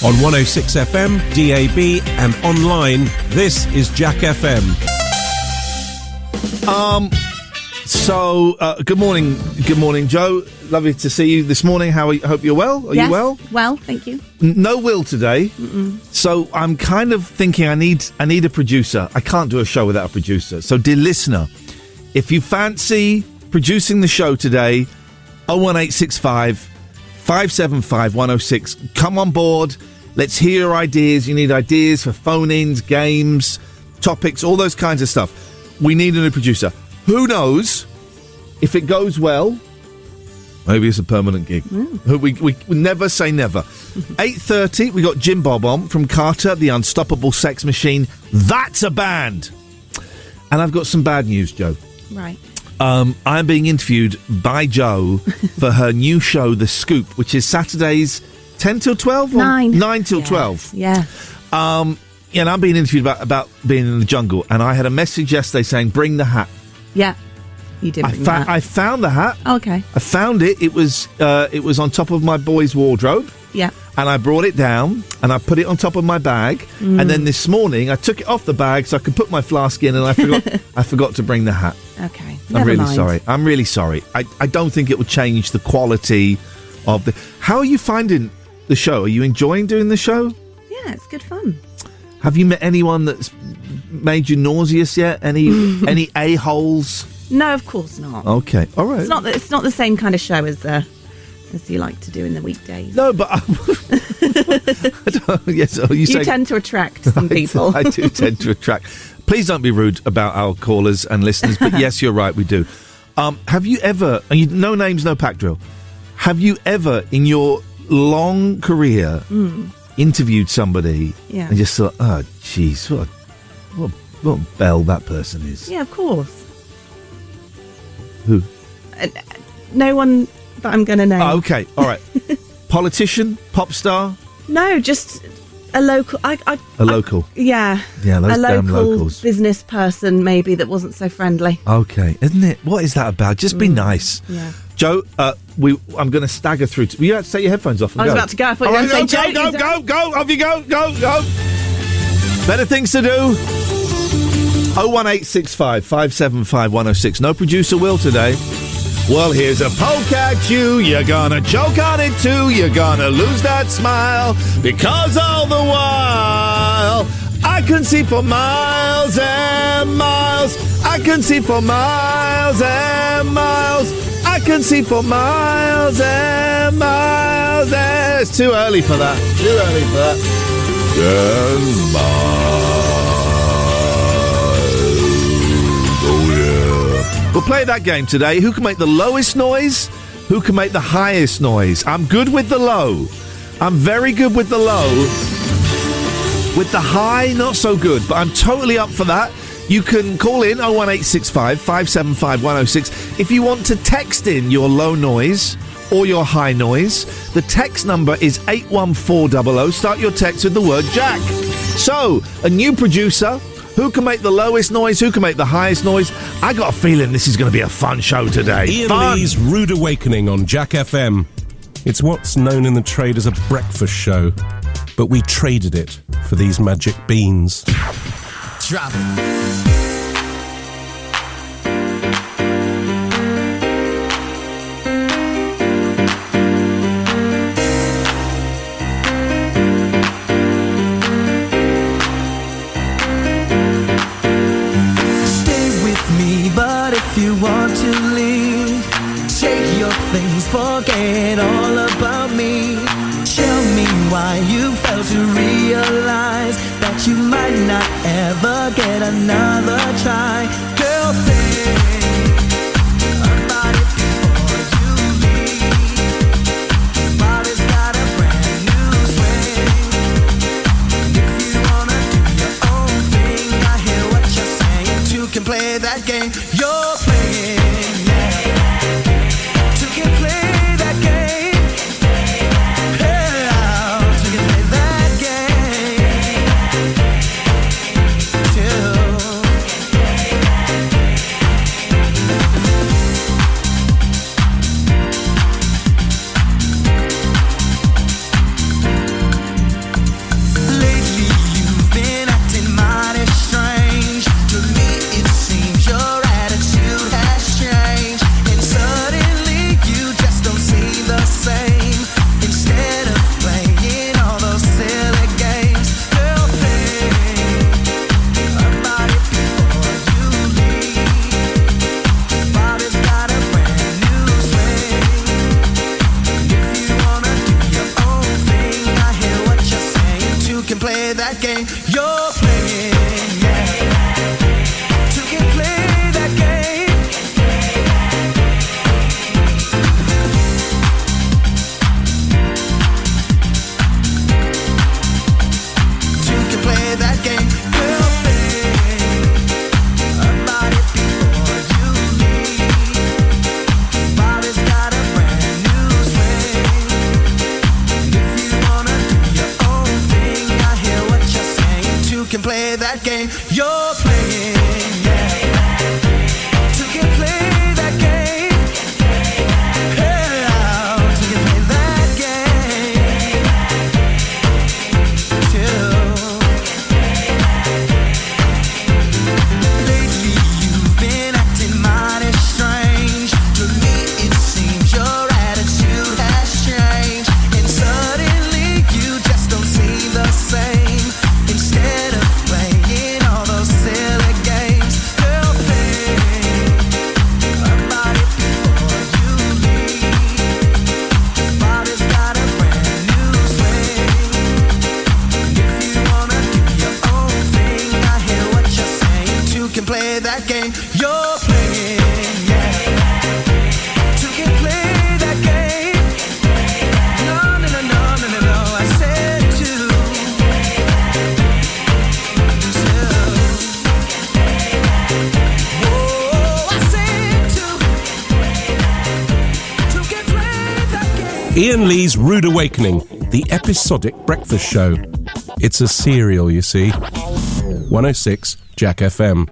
On 106 FM, DAB and online, this is Jack FM. Good morning. Good morning, Joe. Lovely to see you this morning. I hope you're well. Are you well? Well, thank you. No Will today. So I'm kind of thinking I need a producer. I can't do a show without a producer. So dear listener, if you fancy producing the show today, 01865 575 106, come on board. Let's hear your ideas. You need ideas for phone-ins, games, topics, all those kinds of stuff. We need a new producer. Who knows? If it goes well, maybe it's a permanent gig. We never say never. 8:30, we got Jim Bob on from Carter, the Unstoppable Sex Machine. That's a band. And I've got some bad news, Joe. Right. I'm being interviewed by Joe for her new show, The Scoop, which is Saturdays 10 till 12? 9 till 12. Yeah. And I'm being interviewed about being in the jungle, and I had a message yesterday saying, bring the hat. Yeah. You did bring the hat. I found the hat. Okay. I found it. It was on top of my boy's wardrobe. Yeah. And I brought it down, and I put it on top of my bag. And then this morning, I took it off the bag so I could put my flask in, and I forgot to bring the hat. Okay. I'm really sorry. I don't think it will change the quality of the... How are you finding the show? Are you enjoying doing the show? Yeah, it's good fun. Have you met anyone that's made you nauseous yet? Any a-holes? No, of course not. Okay, all right. It's not the same kind of show as you like to do in the weekdays. No, but you tend to attract some people. I do tend to attract. Please don't be rude about our callers and listeners, but yes, you're right, we do. Have you ever, no names, no pack drill, have you ever in your long career interviewed somebody and just thought, oh, jeez, what bell that person is? Yeah, of course. Who? No one that I'm going to name. Oh, okay, all right. Politician, pop star? No, just a local. A local? Yeah. Yeah, those a damn local locals. Business person, maybe, that wasn't so friendly. Okay, isn't it? What is that about? Just be nice. Yeah. Joe, I'm going to stagger through. You had to take your headphones off and I was about to go. I thought you were going to say, Joe, go, off you go, go. Better things to do. 01865 575 106. No producer Will today. Well, here's a poke at you. You're gonna choke on it too. You're gonna lose that smile. Because all the while, I can see for miles and miles. I can see for miles and miles. I can see for miles and miles. It's too early for that. And miles. We'll play that game today. Who can make the lowest noise? Who can make the highest noise? I'm good with the low. I'm very good with the low. With the high, not so good. But I'm totally up for that. You can call in 01865 575 106 if you want to text in your low noise or your high noise. The text number is 81400. Start your text with the word Jack. So, a new producer. Who can make the lowest noise? Who can make the highest noise? I got a feeling this is going to be a fun show today. Iain Lee's Rude Awakening on Jack FM. It's what's known in the trade as a breakfast show, but we traded it for these magic beans. Drop it. You want to leave, take your things, forget all about me. Tell me why you failed to realize that you might not ever get another try. Girl, think about it before you leave. Body's got a brand new swing. If you wanna do your own thing, I hear what you're saying. Two can play that game. You're playing. Two can play that game. Yeah, two can play that game. Two. game you're playing. Two can play that game. Two can play that game you're playing. About it before you leave. Bobby's got a brand new swing. If you wanna do your own thing, I hear what you're saying. Two can play that game you're playing. Yeah. Two can play that game. Yeah. Two can play that game. Two. Lately you've been acting mighty strange. To me it seems your attitude has changed. And suddenly you just don't seem the same. Instead of playing all those silly games, girl, think about it before you leave. Bobby's got a brand new swing. If you wanna do your own thing, I hear what you're saying. Two can play that game you're playing, yeah. Two can play that game. No, no, no, no, no, no, no. I said two. Whoa, I said two. Two can play that game. Iain Lee's Rude Awakening, the episodic breakfast show. It's a serial, you see. 106 Jack FM.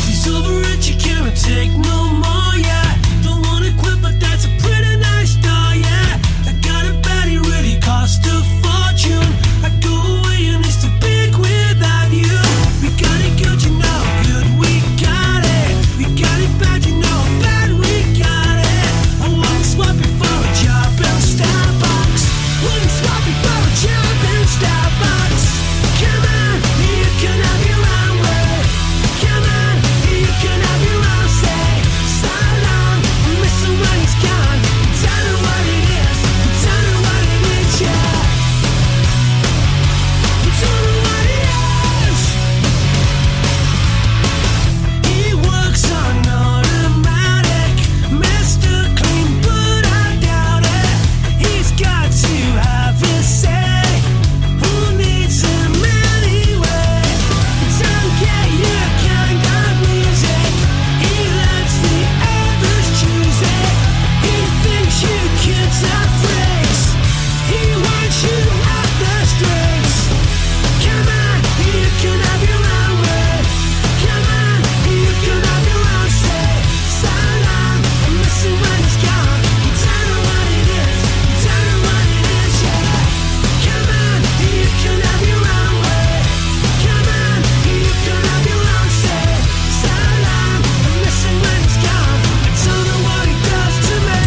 She's over it, you can't take no more, yeah. Don't wanna quit, but that's a pretty nice door, yeah. I got a baddie, really cost a fortune. I go away and it's too big without you. We got it good, you know, good, we got it. We got it bad, you know, bad, we got it. I wouldn't swap it for a job in Starbucks. Wouldn't swap it for a job in Starbucks. Come on, you can have your own way. Come on, you can have your own say. So long, I'm missing when it's gone. Tell me what it is, tell me what it is, yeah. Tell me what it is. He works on automatic, Mr. Clean, but I doubt it. He's got to have his say. Who needs him anyway? Don't get your kind of music. He lets the others choose it. He thinks you kids are freaks. He wants you off the streets. Come on, you can have your own way. Come on, you can have your own say. So long, I'm missing when it's gone. Tell me what it is, tell me what it is, yeah. Come on, you can have your own way. Come on, you can have your own say. So long, I'm missing when it's gone. I don't know what it does to me.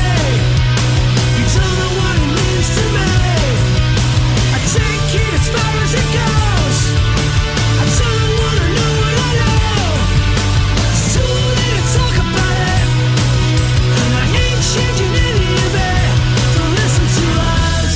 You don't know what it means to me. I take it as far as it goes. I don't wanna know what I know. It's too late to talk about it, and I ain't changing any of it. Don't listen to us.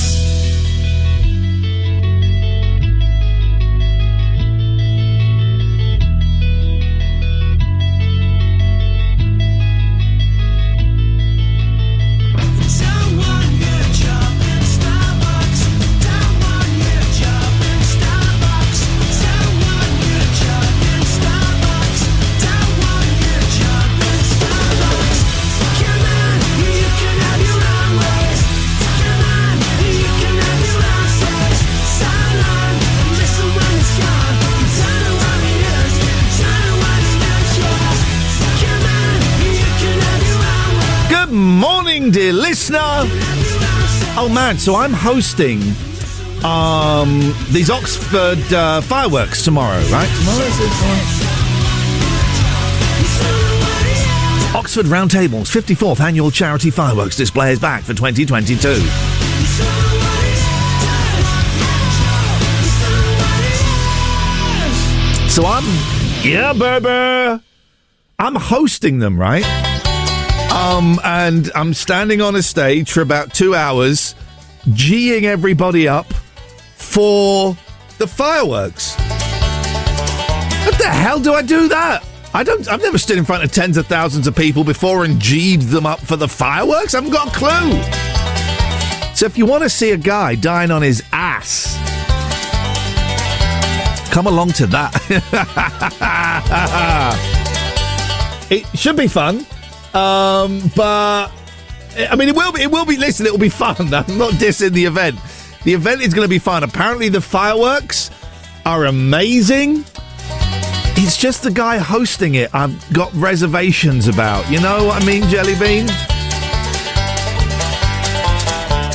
Don't want your job in Starbucks. Don't want your job in Starbucks. Don't want your job in Starbucks. Don't want your job in Starbucks. Come on, you can have your own ways. Come on, you can have your own says. So long, listen when it's gone. You don't know what it is, you don't know what it is, yeah. Come on, you can have your own way. Good morning, dear listener. Oh man, so I'm hosting these Oxford fireworks tomorrow, right? Tomorrow is it? Oxford Roundtable's 54th annual charity fireworks display is back for 2022. So baby. I'm hosting them, right? And I'm standing on a stage for about 2 hours, geeing everybody up for the fireworks. What the hell do I do that? I've never stood in front of tens of thousands of people before and G'd them up for the fireworks. I haven't got a clue. So if you want to see a guy dying on his ass, come along to that. It should be fun. But I mean, it will be. Listen, it will be fun. I'm not dissing the event. The event is going to be fun. Apparently, the fireworks are amazing. It's just the guy hosting it I've got reservations about. You know what I mean, Jelly Bean?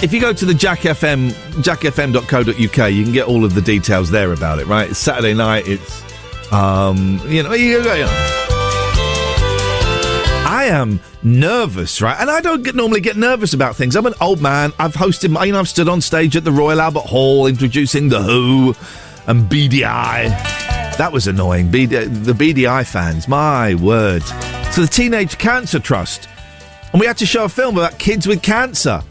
If you go to the jackfm.co.uk, you can get all of the details there about it, right? It's Saturday night. It's, I am nervous, right? And I don't normally get nervous about things. I'm an old man. I've hosted, I've stood on stage at the Royal Albert Hall introducing The Who and BDI. That was annoying. The BDI fans, my word. So the Teenage Cancer Trust. And we had to show a film about kids with cancer.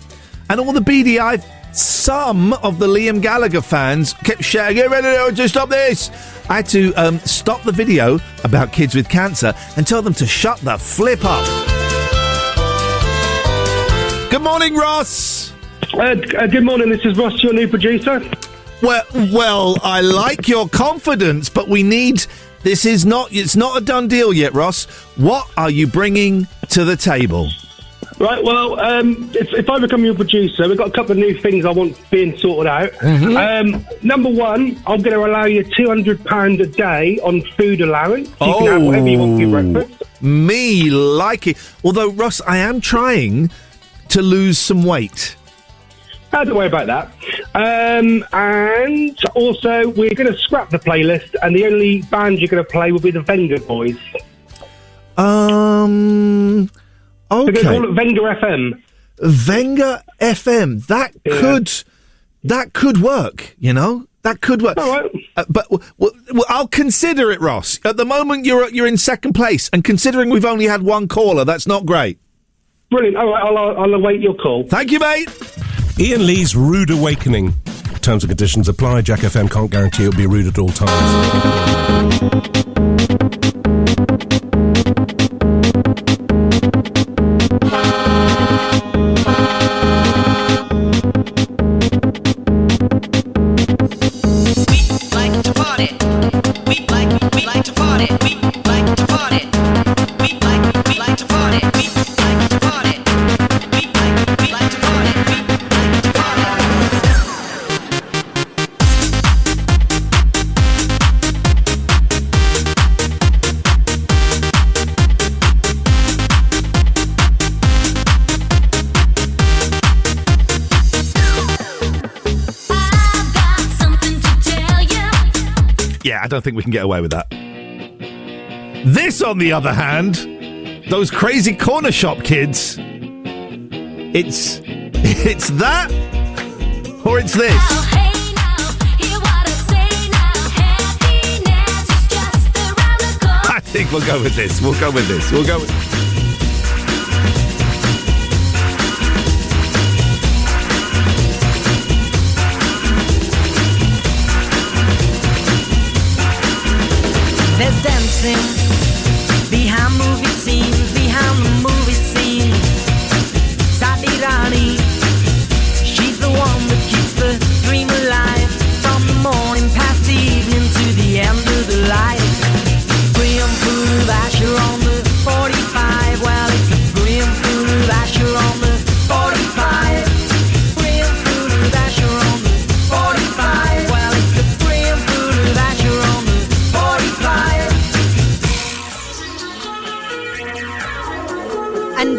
And all the BDI, some of the Liam Gallagher fans kept shouting, "Get ready to stop this!" I had to stop the video about kids with cancer and tell them to shut the flip up. Good morning, Ross. Good morning, this is Ross, your new producer. Well, I like your confidence, but it's not a done deal yet, Ross. What are you bringing to the table? Right, well, if I become your producer, we've got a couple of new things I want being sorted out. Mm-hmm. Number one, I'm going to allow you £200 a day on food allowance. You can have whatever you want for your breakfast. Me like it. Although, Ross, I am trying to lose some weight. Don't worry about that. And also, we're going to scrap the playlist, and the only band you're going to play will be the Venga Boys. Okay. We're going to call it Venga FM. Venga FM. That could work, you know? That could work. All right. But I'll consider it, Ross. At the moment, you're in second place, and considering we've only had one caller, that's not great. Brilliant. All right, I'll await your call. Thank you, mate. Ian Lee's Rude Awakening. Terms and conditions apply. Jack FM can't guarantee it'll be rude at all times. I don't think we can get away with that. This, on the other hand, those crazy corner shop kids, it's that or it's this. I think we'll go with this. There's dancing behind movie scenes, behind the movie scene. Sadie Rani, she's the one that keeps the dream alive. From the morning past the evening to the end of the light. Brim full of Asher on the 45. Well, it's a brim full of Asher on the 45. Brim full of Asher on the 45. Well, it's a brim full of Asher on the 45. And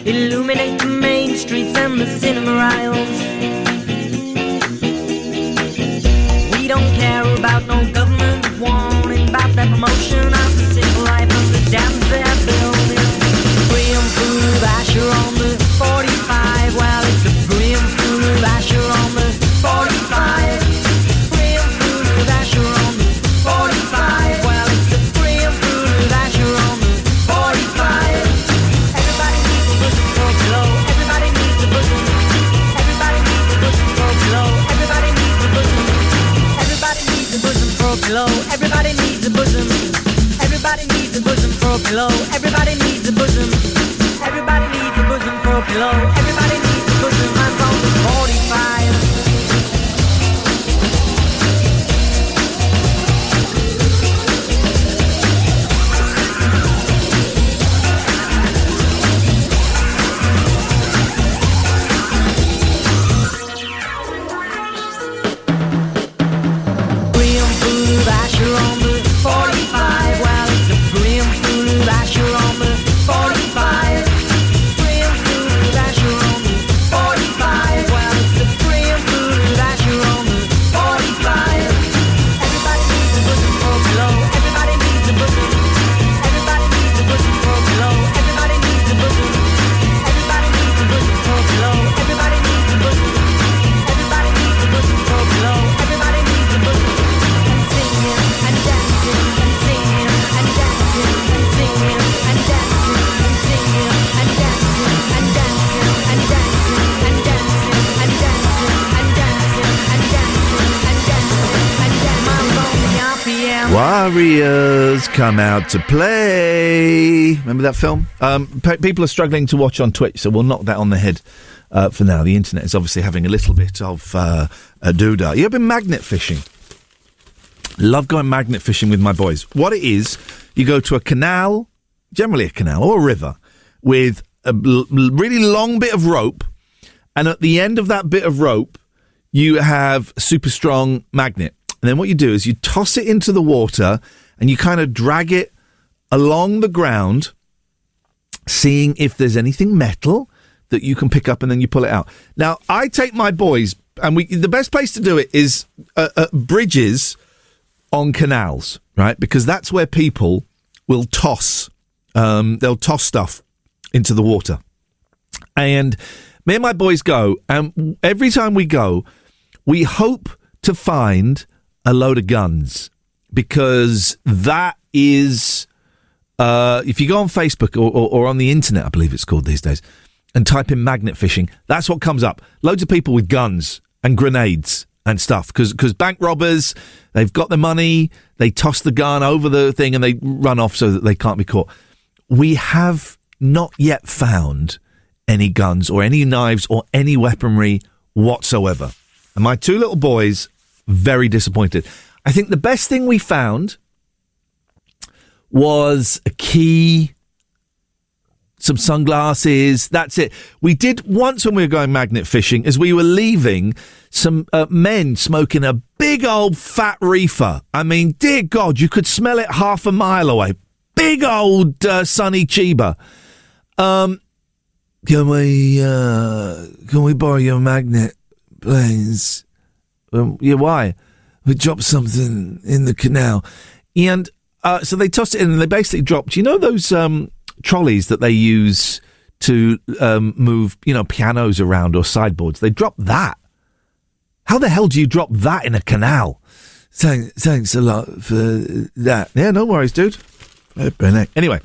illuminate the main streets and the cinema aisles. We don't care about no government warning about that promotion of the simple life of the dams they're building. Brim full of Asher on the 45. Well, it's a brim full of Asher on the 45. Brim full of Asher on the 45. Well, it's a brim full of Asher on the 45. Everybody needs a bosom for a glow. Everybody needs a bosom. Everybody needs a bosom for a glow. Everybody needs a bosom. Everybody needs a bosom for a glow. Everybody needs a bosom. Everybody needs a bosom for a glow. Everybody needs a bosom. Everybody needs a bosom for a glow. Everybody needs a bosom. Mine's on the 45. Brim full of Asher on the 45. Well, it's a brim full of Asher on the 45. Brim full of Asher on the 45. Well, it's a brim full of Asher on the 45. Everybody needs a bosom for a glow. Everybody needs a bosom. Everybody needs a bosom for a glow. Everybody needs a bosom. Everybody needs a bosom for a glow. Everybody needs a bosom. Everybody needs a bosom for a glow. Everybody needs a bosom. And singing and dancing and singing and dancing and singing and dancing and singing and dancing and dancing and dancing and dancing and dancing and dancing and dancing and dancing and dancing. My lonely RPM. Warriors come out to play. Remember that film? People are struggling to watch on Twitch, so we'll knock that on the head for now. The internet is obviously having a little bit of a doodah. You ever been magnet fishing? Love going magnet fishing with my boys. What it is, you go to a canal, generally a canal or a river, with a really long bit of rope, and at the end of that bit of rope, you have a super strong magnet. And then what you do is you toss it into the water and you kind of drag it along the ground, seeing if there's anything metal that you can pick up, and then you pull it out. Now, I take my boys, and the best place to do it is at bridges on canals, right? Because that's where people will toss, they'll toss stuff into the water. And me and my boys go, and every time we go, we hope to find a load of guns, because that is, if you go on Facebook or on the internet, I believe it's called these days, and type in magnet fishing, that's what comes up. Loads of people with guns and grenades and stuff, because bank robbers, they've got the money, they toss the gun over the thing and they run off so that they can't be caught. We have not yet found any guns or any knives or any weaponry whatsoever. And my two little boys, very disappointed. I think the best thing we found was a key, some sunglasses, that's it. We did once when we were going magnet fishing, as we were leaving, some men smoking a big old fat reefer. I mean, dear God, you could smell it half a mile away. Big old Sonny Chiba. Can we borrow your magnet, please? Yeah, why? We dropped something in the canal. And so they tossed it in and they basically dropped, you know those trolleys that they use to move, pianos around or sideboards? They dropped that. How the hell do you drop that in a canal? Thanks a lot for that. Yeah, no worries, dude. Anyway,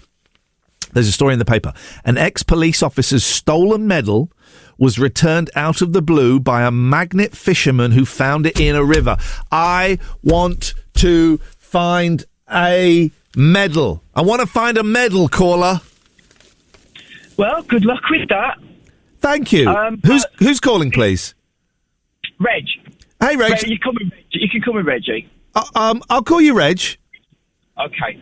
there's a story in the paper. An ex-police officer's stolen medal was returned out of the blue by a magnet fisherman who found it in a river. I want to find a medal. I want to find a medal, caller. Well, good luck with that. Thank you. Who's calling, please? Reg. Hey, Reg. You can call me Reggie. I'll call you Reg. Okay.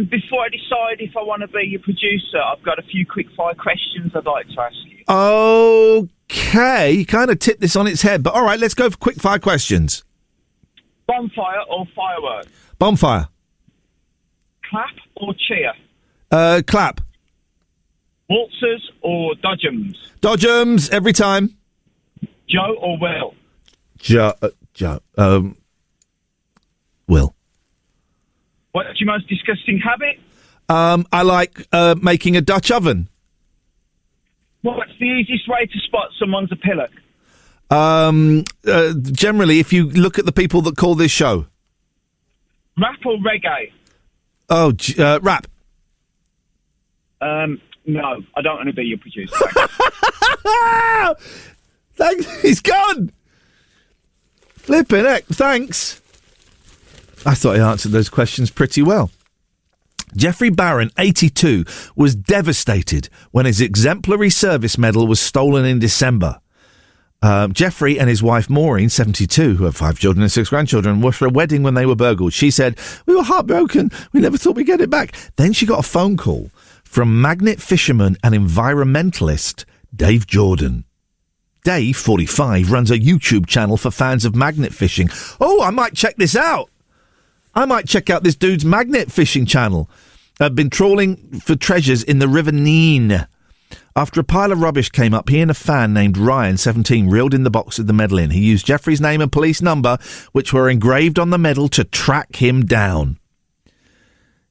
Before I decide if I want to be your producer, I've got a few quick fire questions I'd like to ask you. Okay. You kind of tipped this on its head, but all right, let's go for quick fire questions. Bonfire or fireworks? Bonfire. Clap or cheer? Clap. Waltzers or Dodgems? Dodgems every time. Joe or Will? Joe. Will. What's your most disgusting habit? I like making a Dutch oven. What's the easiest way to spot someone's a pillock? Generally, if you look at the people that call this show. Rap or reggae? Oh, rap. No, I don't want to be your producer. Thanks. He's gone. Flipping heck. Thanks. I thought he answered those questions pretty well. Jeffrey Barron, 82, was devastated when his exemplary service medal was stolen in December. Jeffrey and his wife Maureen, 72, who have 5 children and 6 grandchildren, were for a wedding when they were burgled. She said, "We were heartbroken. We never thought we'd get it back." Then she got a phone call from magnet fisherman and environmentalist Dave Jordan. Dave, 45, runs a YouTube channel for fans of magnet fishing. Oh, I might check this out. I might check out this dude's magnet fishing channel. I've been trawling for treasures in the River Nene. After a pile of rubbish came up, he and a fan named Ryan, 17, reeled in the box with the medal in. He used Jeffrey's name and police number, which were engraved on the medal, to track him down.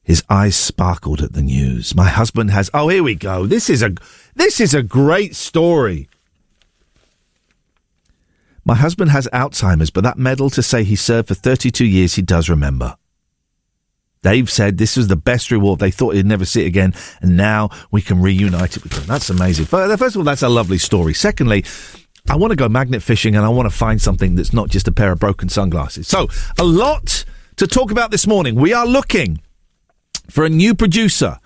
His eyes sparkled at the news. My husband has... Oh, here we go. This is a great story. My husband has Alzheimer's, but that medal to say he served for 32 years, he does remember. Dave said this was the best reward. They thought he'd never see it again, and now we can reunite it with him. That's amazing. First of all, that's a lovely story. Secondly, I want to go magnet fishing, and I want to find something that's not just a pair of broken sunglasses. So, a lot to talk about this morning. We are looking for a new producer.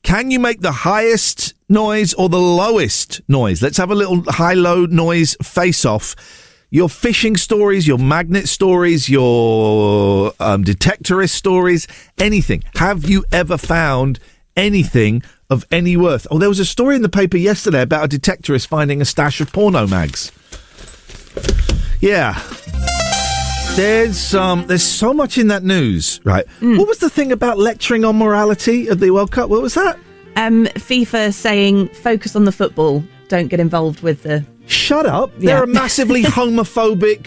Can you make the highest noise or the lowest noise? Let's have a little high-low noise face-off. Your fishing stories, your magnet stories, your detectorist stories, anything. Have you ever found anything of any worth? Oh, there was a story in the paper yesterday about a detectorist finding a stash of porno mags. Yeah. There's so much in that news, right? What was the thing about lecturing on morality at the World Cup? What was that? FIFA saying focus on the football, don't get involved with the... Shut up. They're a massively homophobic,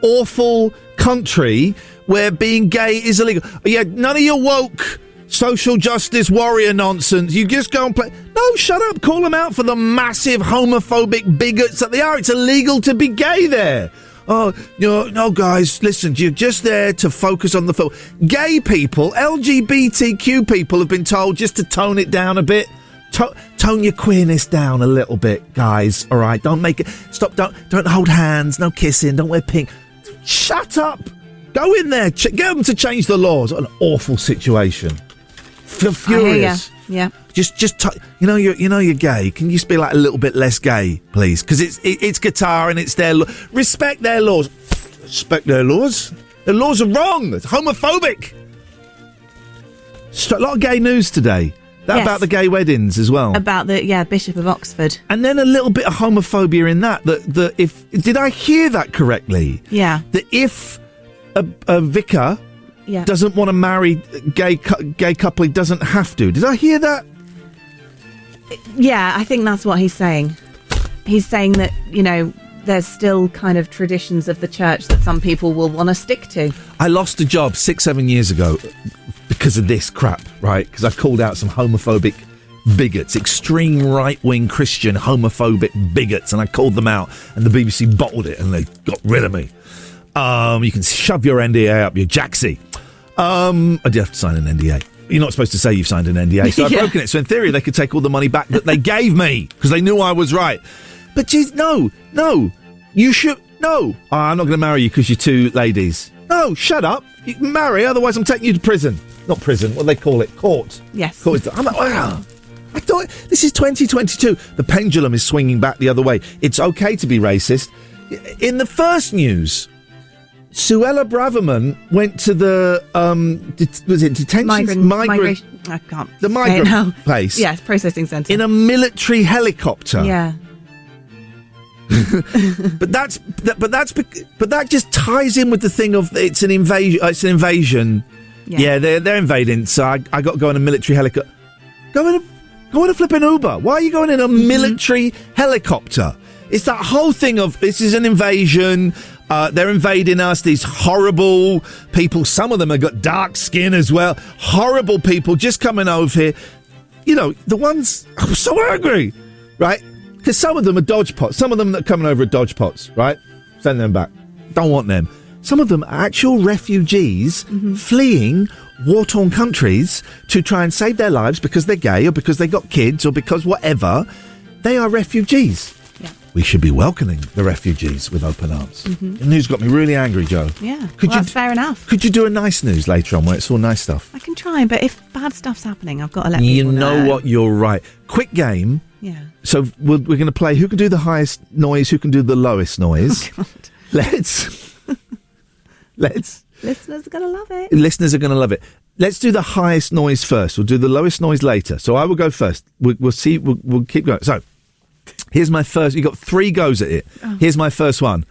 awful country where being gay is illegal. Yeah, none of your woke social justice warrior nonsense. You just go and play. No, shut up. Call them out for the massive homophobic bigots that they are. It's illegal to be gay there. Oh, no, guys, listen, you're just there to focus on the football. Gay people, LGBTQ people have been told just to tone it down a bit. Tone your queerness down a little bit, guys. All right, don't make it. Stop. Don't hold hands. No kissing. Don't wear pink. Shut up. Go in there. Get them to change the laws. What an awful situation. Furious. Yeah. Just. You're gay. Can you just be like a little bit less gay, please? Because it's Qatar and it's their respect their laws. Respect their laws. Their laws are wrong. It's homophobic. A lot of gay news today. That about the gay weddings as well. About the Bishop of Oxford. And then a little bit of homophobia in that if did I hear that correctly? Yeah. That if a vicar doesn't want to marry gay couple, he doesn't have to. Did I hear that? Yeah, I think that's what he's saying. He's saying that, there's still kind of traditions of the church that some people will want to stick to. I lost a job 6-7 years ago because of this crap, right? Because I called out some homophobic bigots, extreme right-wing Christian homophobic bigots, and I called them out, and the BBC bottled it, and they got rid of me. You can shove your NDA up your jacksie. I did have to sign an NDA. You're not supposed to say you've signed an NDA, so I've broken it. So in theory, they could take all the money back that they gave me, because they knew I was right. But geez, no, you should, no. Oh, I'm not going to marry you because you're two ladies. No, shut up. You can marry, otherwise I'm taking you to prison. Not prison, what do they call it? Court. Yes. Court. I'm like, wow. I thought, this is 2022. The pendulum is swinging back the other way. It's okay to be racist. In the first news, Suella Braverman went to the, detention? Migration. I can't. The migrant place. Yes, processing centre. In a military helicopter. Yeah. but that just ties in with the thing of it's an invasion. It's an invasion. Yeah, they're invading. So I got to go on a military helicopter. Go Go in a flipping Uber. Why are you going in a military helicopter? It's that whole thing of this is an invasion. They're invading us. These horrible people. Some of them have got dark skin as well. Horrible people just coming over here. You know, the ones... I'm so angry, right? Because some of them are dodge pots. Some of them that are coming over are dodge pots, right? Send them back. Don't want them. Some of them are actual refugees fleeing war-torn countries to try and save their lives because they're gay or because they got kids or because whatever. They are refugees. Yeah. We should be welcoming the refugees with open arms. The news got me really angry, Joe. Yeah, That's fair enough. Could you do a nice news later on where it's all nice stuff? I can try, but if bad stuff's happening, I've got to let people know. You know what? You're right. Quick game. Yeah. So we're going to play who can do the highest noise, who can do the lowest noise. Oh, God. Let's... Listeners are going to love it. Listeners are going to love it. Let's do the highest noise first. We'll do the lowest noise later. So I will go first. We'll see. We'll keep going. So here's my first. You got 3 goes at it. Oh. Here's my first one.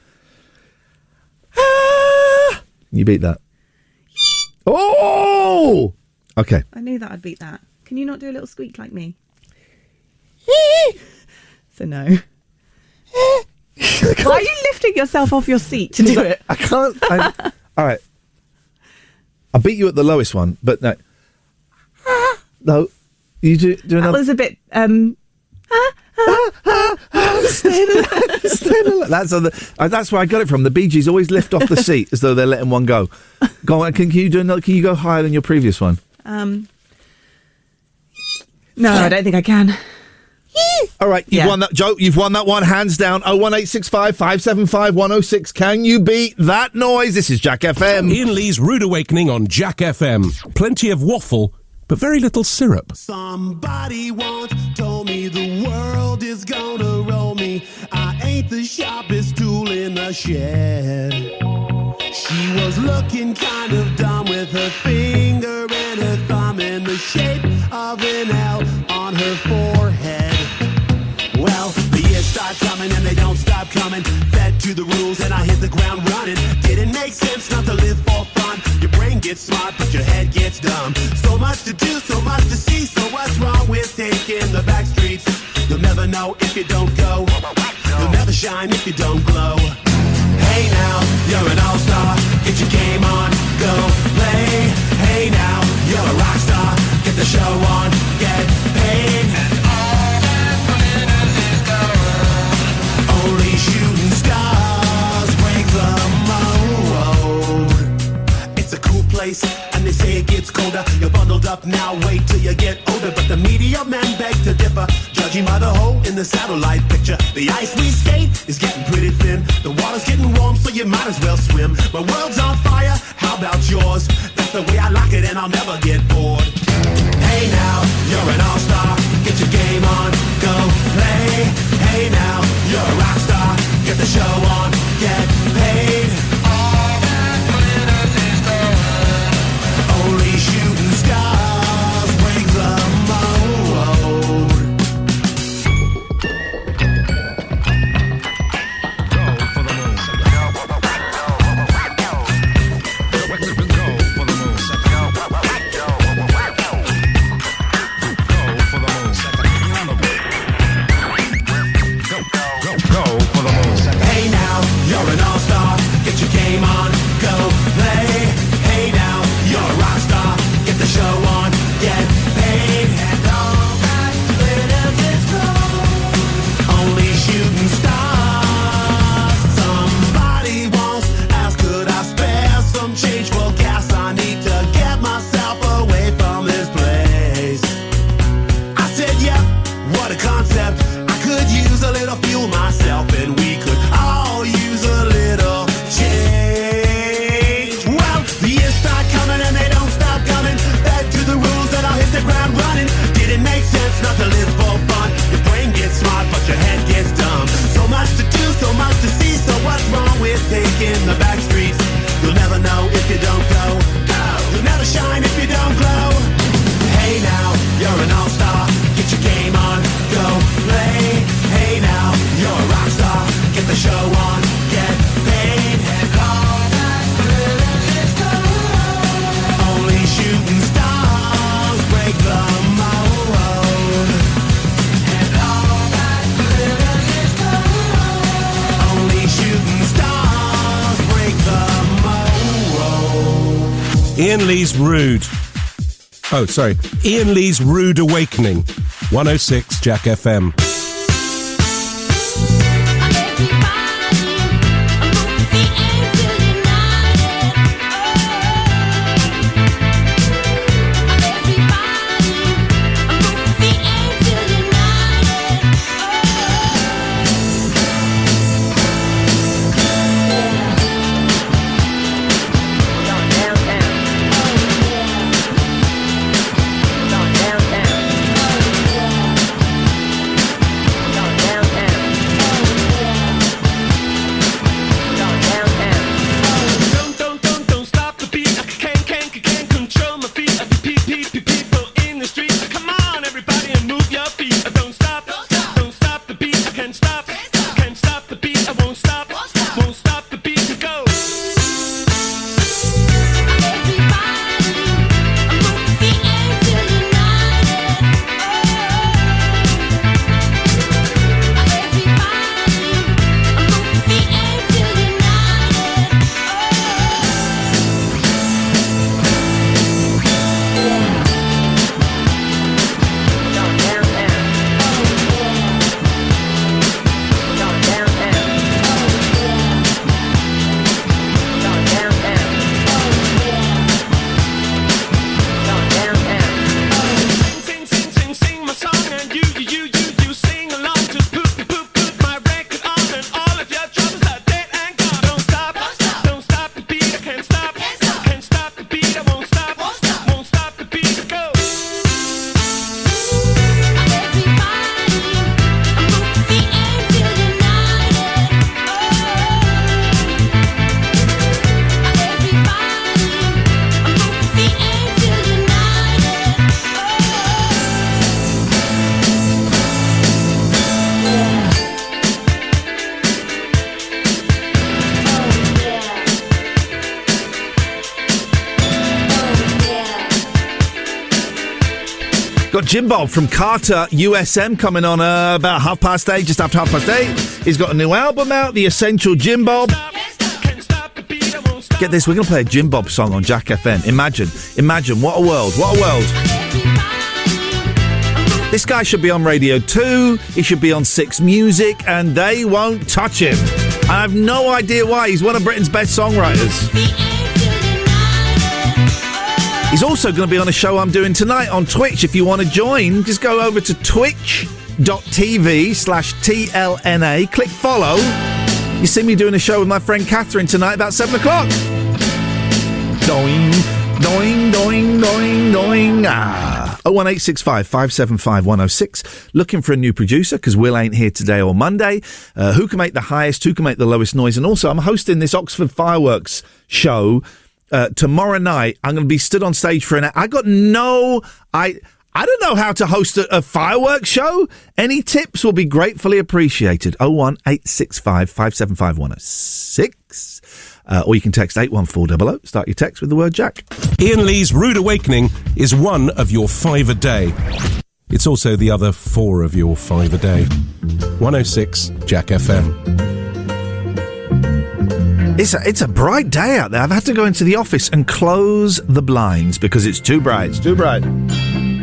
You beat that. Oh! Okay. I knew that I'd beat that. Can you not do a little squeak like me? So no. Why are you lifting yourself off your seat to do it? I can't. All right. I beat you at the lowest one, but no. No. You do another. That was a bit. That's where I got it from. The Bee Gees always lift off the seat as though they're letting one go. Go on. Can you do another? Can you go higher than your previous one? No, I don't think I can. All right, you've won that, Joe. You've won that one, hands down. 01865 575 106. Can you beat that noise? This is Jack FM. Iain Lee's Rude Awakening on Jack FM. Plenty of waffle, but very little syrup. Somebody once told me the world is gonna roll me. I ain't the sharpest tool in the shed. She was looking kind of dumb with her finger and her thumb in the shape of an L on her forehead. Well, the years start coming and they don't stop coming. Fed to the rules and I hit the ground running. Didn't make sense not to live for fun. Your brain gets smart but your head gets dumb. So much to do, so much to see. So what's wrong with taking the back streets? You'll never know if you don't go. You'll never shine if you don't glow. Hey now, you're an all-star. Get your game on, go play. Hey now, you're a rock star. Get the show on, get paid. And all that glitters is gold. Only shooting stars break the mold. It's a cool place, and they say it gets colder. You're bundled up now, wait till you get older. But the media men beg to differ, judging by the hole in the satellite picture. The ice we skate is getting pretty thin. The water's getting warm, so you might as well swim. My world's on fire, how about yours? That's the way I like it, and I'll never get bored. Hey now, you're an all-star. Get your game on, go play. Hey now, you're a rock star. Get the show on, get paid. All that glitters is gold. Only shooting stars break the mold. Hey now, you're an all-star. Get your game on, go play. Hey now, you're a rock star. Get the show on, get paid. And all that glitters is gold. Only shooting stars. Somebody once asked, could I spare some change for gas? I need to get myself away from this place. I said, yeah, what a concept. I could use a little fuel myself, and we could all use a little change. Well, the years start coming and they don't stop coming. Back to the rules and I'll hit the ground running. Didn't make sense not to live for fun. Your brain gets smart but your head gets dumb. So much to do, so much to see. So what's wrong with taking the back streets? You'll never know if you don't go. You'll never shine if you don't glow. Hey now, you're an all-star. Get your game on, go play. Hey now, you're a rock star. Get the show on, get paid. And all that glitters is gold. Only shooting stars break the mold. Iain Lee's Rude. Oh, sorry. Iain Lee's Rude Awakening. 106 Jack FM. Got Jim Bob from Carter USM coming on about 8:30, just after 8:30. He's got a new album out, The Essential Jim Bob. Get this, we're going to play a Jim Bob song on Jack FM. Imagine, what a world, what a world. This guy should be on Radio 2, he should be on 6 Music, and they won't touch him. I have no idea why. He's one of Britain's best songwriters. He's also going to be on a show I'm doing tonight on Twitch. If you want to join, just go over to twitch.tv/TLNA. Click follow. You see me doing a show with my friend Catherine tonight about 7 o'clock. Doing, doing, doing, doing, doing. 01865 575 106. Looking for a new producer because Will ain't here today or Monday. Who can make the highest? Who can make the lowest noise? And also, I'm hosting this Oxford Fireworks show tomorrow night. I'm going to be stood on stage for an hour. I don't know how to host a fireworks show. Any tips will be gratefully appreciated. 01865 575 106. Or you can text 81400. Start your text with the word Jack. Iain Lee's Rude Awakening is one of your 5 a day. It's also the other 4 of your 5 a day. 106 Jack FM. It's a bright day out there. I've had to go into the office and close the blinds because it's too bright. It's too bright.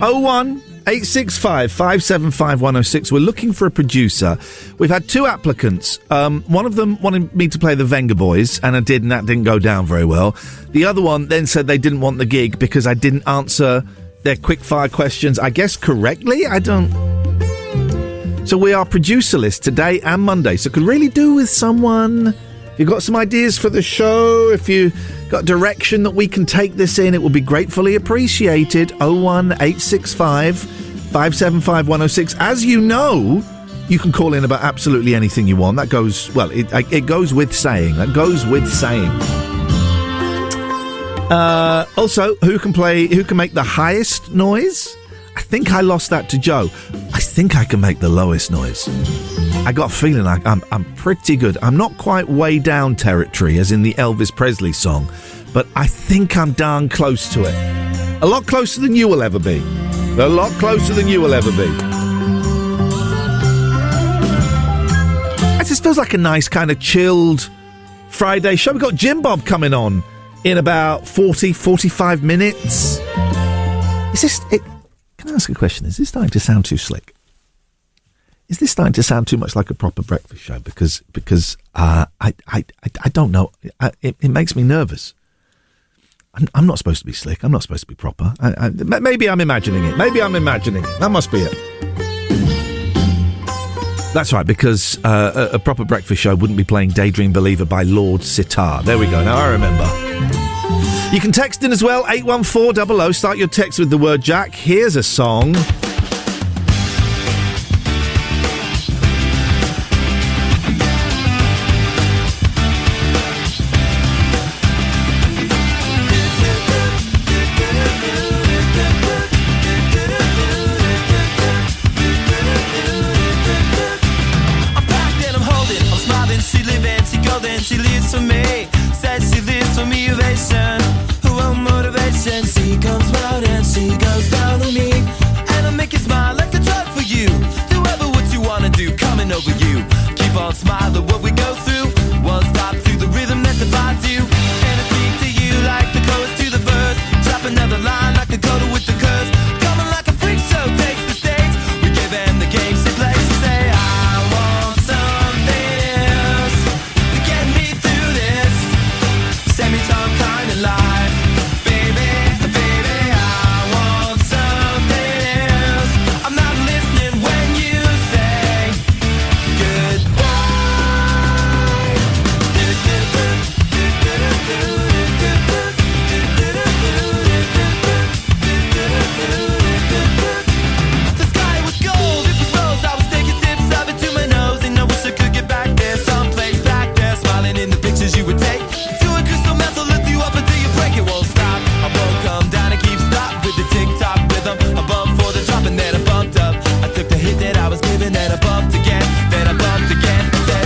01865 575 106. We're looking for a producer. We've had 2 applicants. One of them wanted me to play the Venga Boys, and I did, and that didn't go down very well. The other one then said they didn't want the gig because I didn't answer their quick-fire questions, I guess, correctly? I don't... So we are producer-less today and Monday, so could really do with someone... If you've got some ideas for the show, if you've got direction that we can take this in, it will be gratefully appreciated. 01865 575 106. As you know, you can call in about absolutely anything you want. That goes, well, it goes with saying. That goes with saying. Also, who can make the highest noise? I think I lost that to Joe. I think I can make the lowest noise. I got a feeling like I'm pretty good. I'm not quite way down territory, as in the Elvis Presley song, but I think I'm darn close to it. A lot closer than you will ever be. A lot closer than you will ever be. It just feels like a nice kind of chilled Friday show. We've got Jim Bob coming on in about 45 minutes. Is this... Can I ask a question? Is this starting to sound too slick? Is this starting to sound too much like a proper breakfast show? Because I don't know. It makes me nervous. I'm not supposed to be slick. I'm not supposed to be proper. Maybe I'm imagining it. That must be it. That's right, because a proper breakfast show wouldn't be playing Daydream Believer by Lord Sitar. There we go. Now I remember. You can text in as well, 81400. Start your text with the word Jack. Here's a song. She lives for me, says she lives for me, ovation, her own motivation. She comes round and she goes down on me, and I make you smile like a drug for you. Do ever what you wanna do, coming over you. Keep on smiling what we go through. One stop to the rhythm that divides you, and I speak to you like the chorus to the verse. Drop another line like a coda with the curse. Coming like a freak show takes the stage. We give them the game she plays. She say I want something else to get me through this semi-time kind of life. Baby, baby, I want something else. I'm not listening when you say goodbye. The sky was gold, it was rose. I was taking sips of it to my nose, and I wish I could get back there, someplace back there, smiling in the pictures you would take. To a crystal meth, I'll lift you up until you break. It won't stop. I won't come down and keep stop with the tick-tock rhythm. I bumped for the drop and then I bumped up. I took the hit that I was given, then I bumped again, then I bumped again. I said,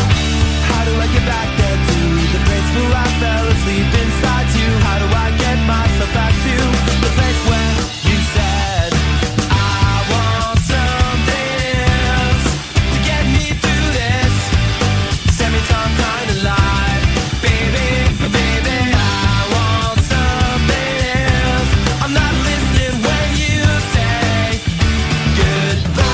how do I get back there to the place where I fell asleep inside you? How do I get myself back to the place where you said I want something else to get me through this semi-time kind of life? Baby, baby, I want something else. I'm not listening when you say goodbye.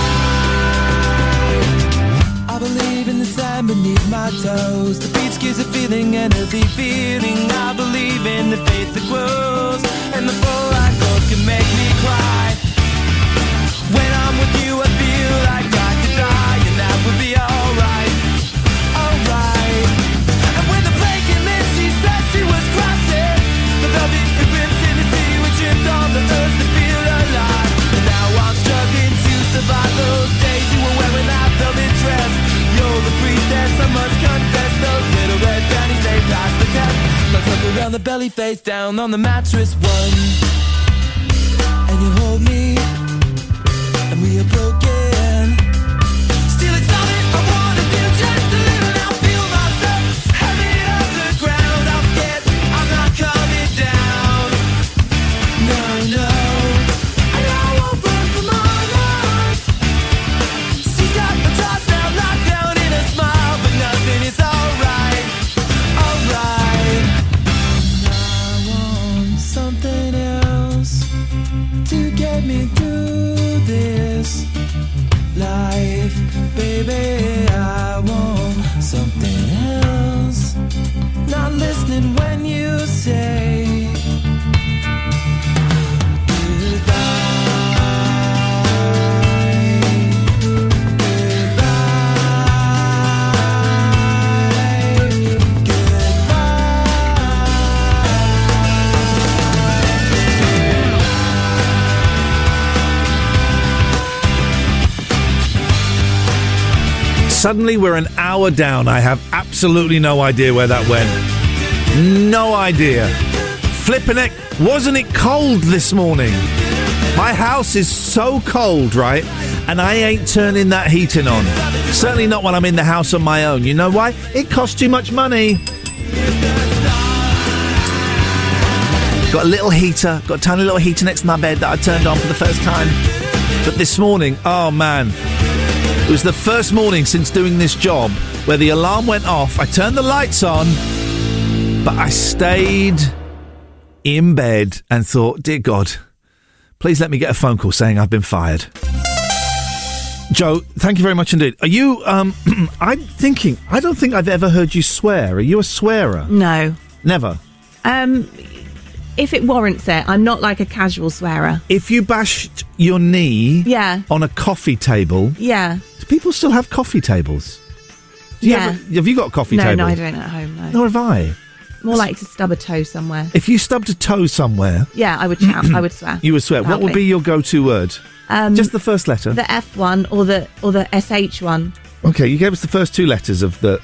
I believe in the sand beneath my toes. The beach gives a feeling, a healthy feeling. I believe in the faith that grows, and the full light goes can make me cry. When I'm with you, I feel like I could die, and that would be alright, alright. And when the plane came in, she said she was crossing the velvet ribbons in the sea. We tripped on the earth to feel alive, and now I'm struggling to survive those days you were wearing that velvet dress. You're the priestess, I must confess. Those little red panties, they passed the test. Let's look around the belly, face down on the mattress one, and you hold me, and we are broken. Still it's all that I wanna do, just to live and I'll feel myself heavy off the ground. I'm scared, I'm not coming down. No, no, and I won't run from my life. She's got my trust now locked down in a smile, but nothing is alright, alright. I want something else to get me through this life. Baby, I want something else. Not listening when you say Suddenly we're an hour down. I have absolutely no idea where that went. No idea. Flippin' heck, wasn't it cold this morning? My house is so cold, right? And I ain't turning that heating on. Certainly not when I'm in the house on my own. You know why? It costs too much money. Got a little heater, got a tiny little heater next to my bed that I turned on for the first time. But this morning, oh man, it was the first morning since doing this job where the alarm went off. I turned the lights on, but I stayed in bed and thought, dear God, please let me get a phone call saying I've been fired. Joe, thank you very much indeed. Are you, I'm thinking, I don't think I've ever heard you swear. Are you a swearer? No. Never? If it warrants it, I'm not like a casual swearer. If you bashed your knee Yeah. on a coffee table, Yeah. do people still have coffee tables? Yeah. Have you got a coffee table? No, I don't at home, no. Nor have I. More like to stub a toe somewhere. If you stubbed a toe somewhere, Yeah, I would shout. I would swear. you would swear. What would Loudly. be your go-to word? Just the first letter. The F one or the SH one. Okay, you gave us the first two letters of the...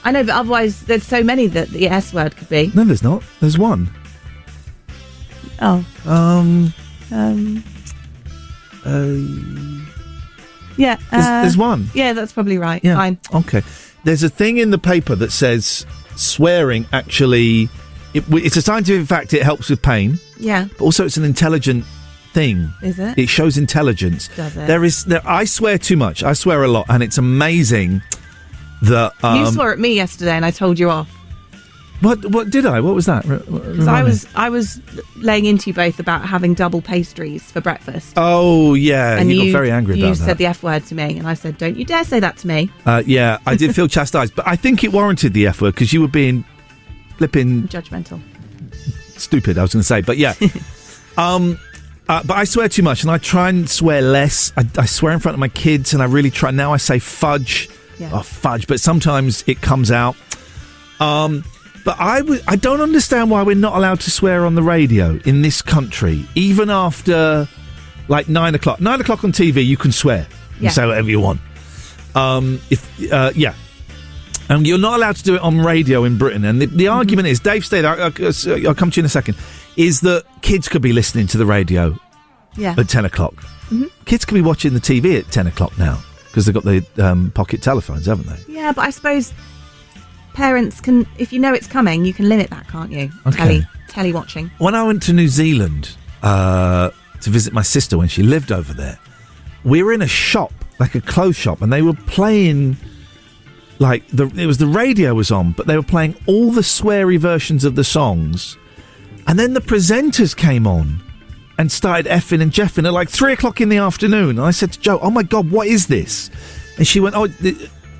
I know, but otherwise there's so many that the S word could be. No, there's not. There's one. Oh. Yeah. There's one. Yeah, that's probably right. Yeah. Fine. Okay. There's a thing in the paper that says swearing actually... it's a scientific fact, it helps with pain. Yeah. But also it's an intelligent thing. Is it? It shows intelligence. Does it? I swear too much. I swear a lot, and it's amazing that... you swore at me yesterday and I told you off. What did I? What was that? I was laying into you both about having double pastries for breakfast. Oh, yeah. And you got very angry about that. You said the F word to me, and I said, don't you dare say that to me. Yeah, I did feel chastised, but I think it warranted the F word because you were being flipping Judgmental. stupid, I was going to say. But yeah. But I swear too much, and I try and swear less. I swear in front of my kids, and I really try. Now I say fudge. Yeah. Oh, fudge. But sometimes it comes out. But I don't understand why we're not allowed to swear on the radio in this country, even after like 9 o'clock. 9 o'clock on TV, you can swear. You Yeah. say whatever you want. And you're not allowed to do it on radio in Britain. And the argument is, Dave stayed. I'll come to you in a second. Is that kids could be listening to the radio Yeah. at 10 o'clock. Mm-hmm. Kids could be watching the TV at 10 o'clock now because they've got the pocket telephones, haven't they? Yeah, but I suppose parents can, if you know it's coming, you can limit that, can't you? Okay. Telly watching. When I went to New Zealand to visit my sister when she lived over there, we were in a shop, like a clothes shop, and they were playing, like, it was the radio was on, but they were playing all the sweary versions of the songs. And then the presenters came on and started effing and jeffing at like 3 o'clock in the afternoon. And I said to Joe, oh my God, what is this? And she went,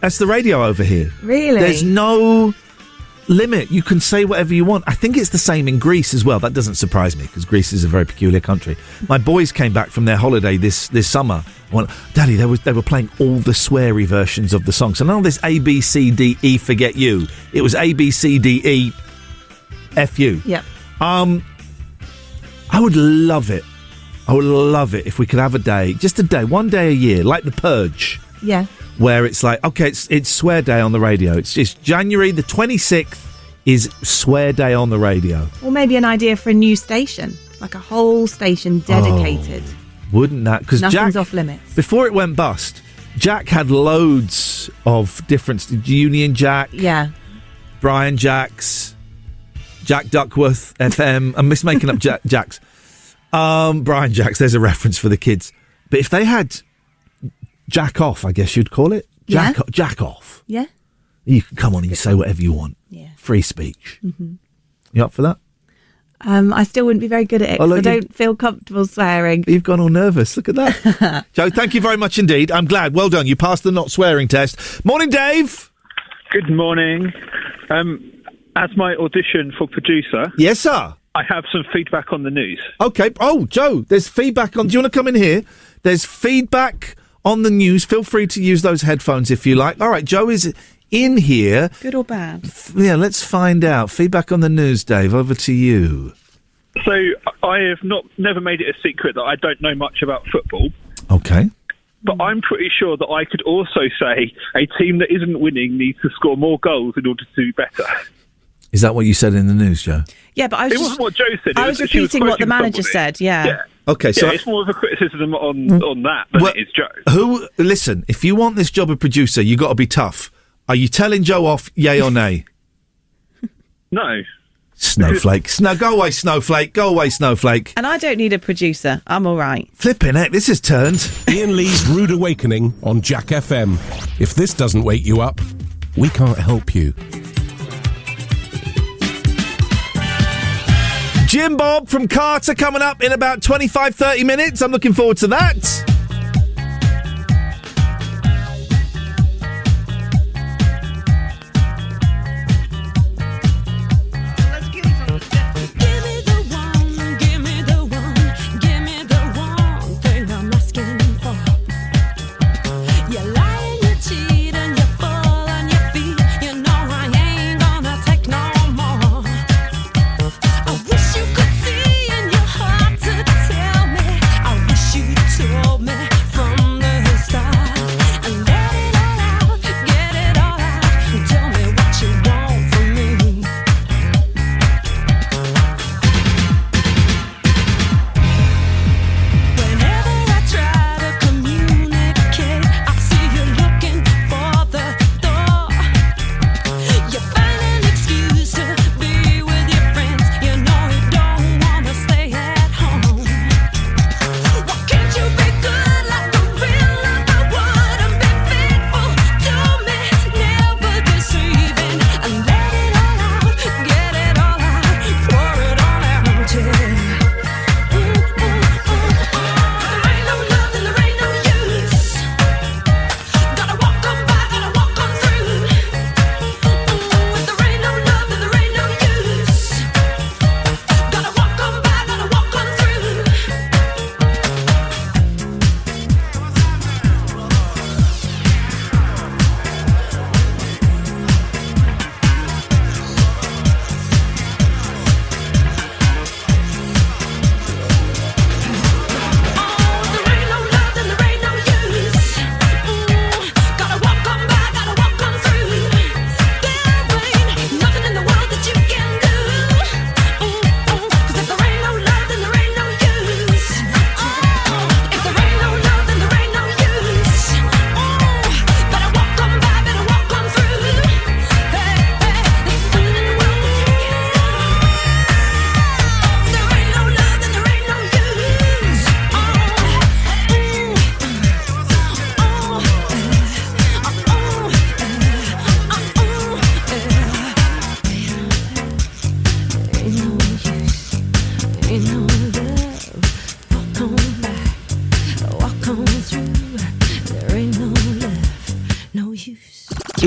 that's the radio over here. Really? There's no limit. You can say whatever you want. I think it's the same in Greece as well. That doesn't surprise me because Greece is a very peculiar country. My boys came back from their holiday this summer. I went, Daddy, they were playing all the sweary versions of the song. So none of this A, B, C, D, E, forget you. It was A, B, C, D, E, F you. Yep. I would love it. I would love it if we could have a day, just a day, one day a year, like The Purge. Yeah. Where it's like, okay, it's swear day on the radio. It's January the 26th is swear day on the radio. Or maybe an idea for a new station, like a whole station dedicated. Wouldn't that? Because Nothing's Jack, off limits. before it went bust, Jack had loads of different Union Jack, Yeah. Brian Jacks, Jack Duckworth FM. I'm mismaking up Jacks. Brian Jacks. There's a reference for the kids. But if they had Jack off, I guess you'd call it. Yeah. Jack off. Yeah. You can come on and you say whatever you want. Yeah. Free speech. Mm-hmm. You up for that? I still wouldn't be very good at it Oh, because look, I don't feel comfortable swearing. You've gone all nervous. Look at that. Joe, thank you very much indeed. I'm glad. Well done. You passed the not swearing test. Morning, Dave. Good morning. As my audition for producer, Yes, sir. I have some feedback on the news. Okay. Oh, Joe, there's feedback on... Do you want to come in here? There's feedback on the news. Feel free to use those headphones if you like. All right, Joe is in here. Good or bad? Yeah, let's find out. Feedback on the news, Dave. Over to you. So I have never made it a secret that I don't know much about football, Okay. but I'm pretty sure that I could also say a team that isn't winning needs to score more goals in order to do better. Is that what you said in the news, Joe? Yeah, but I was It wasn't what Joe said. I was repeating what the manager said. Yeah. Okay, so... Yeah, it's more of a criticism on that than Well, it is Joe. Listen, if you want this job of producer, you got to be tough. Are you telling Joe off, yay or nay? No. Snowflake. Go away, Snowflake. Go away, Snowflake. And I don't need a producer. I'm all right. Flipping heck, this has turned. Iain Lee's Rude Awakening on Jack FM. If this doesn't wake you up, we can't help you. Jim Bob from Carter coming up in about 25, 30 minutes. I'm looking forward to that.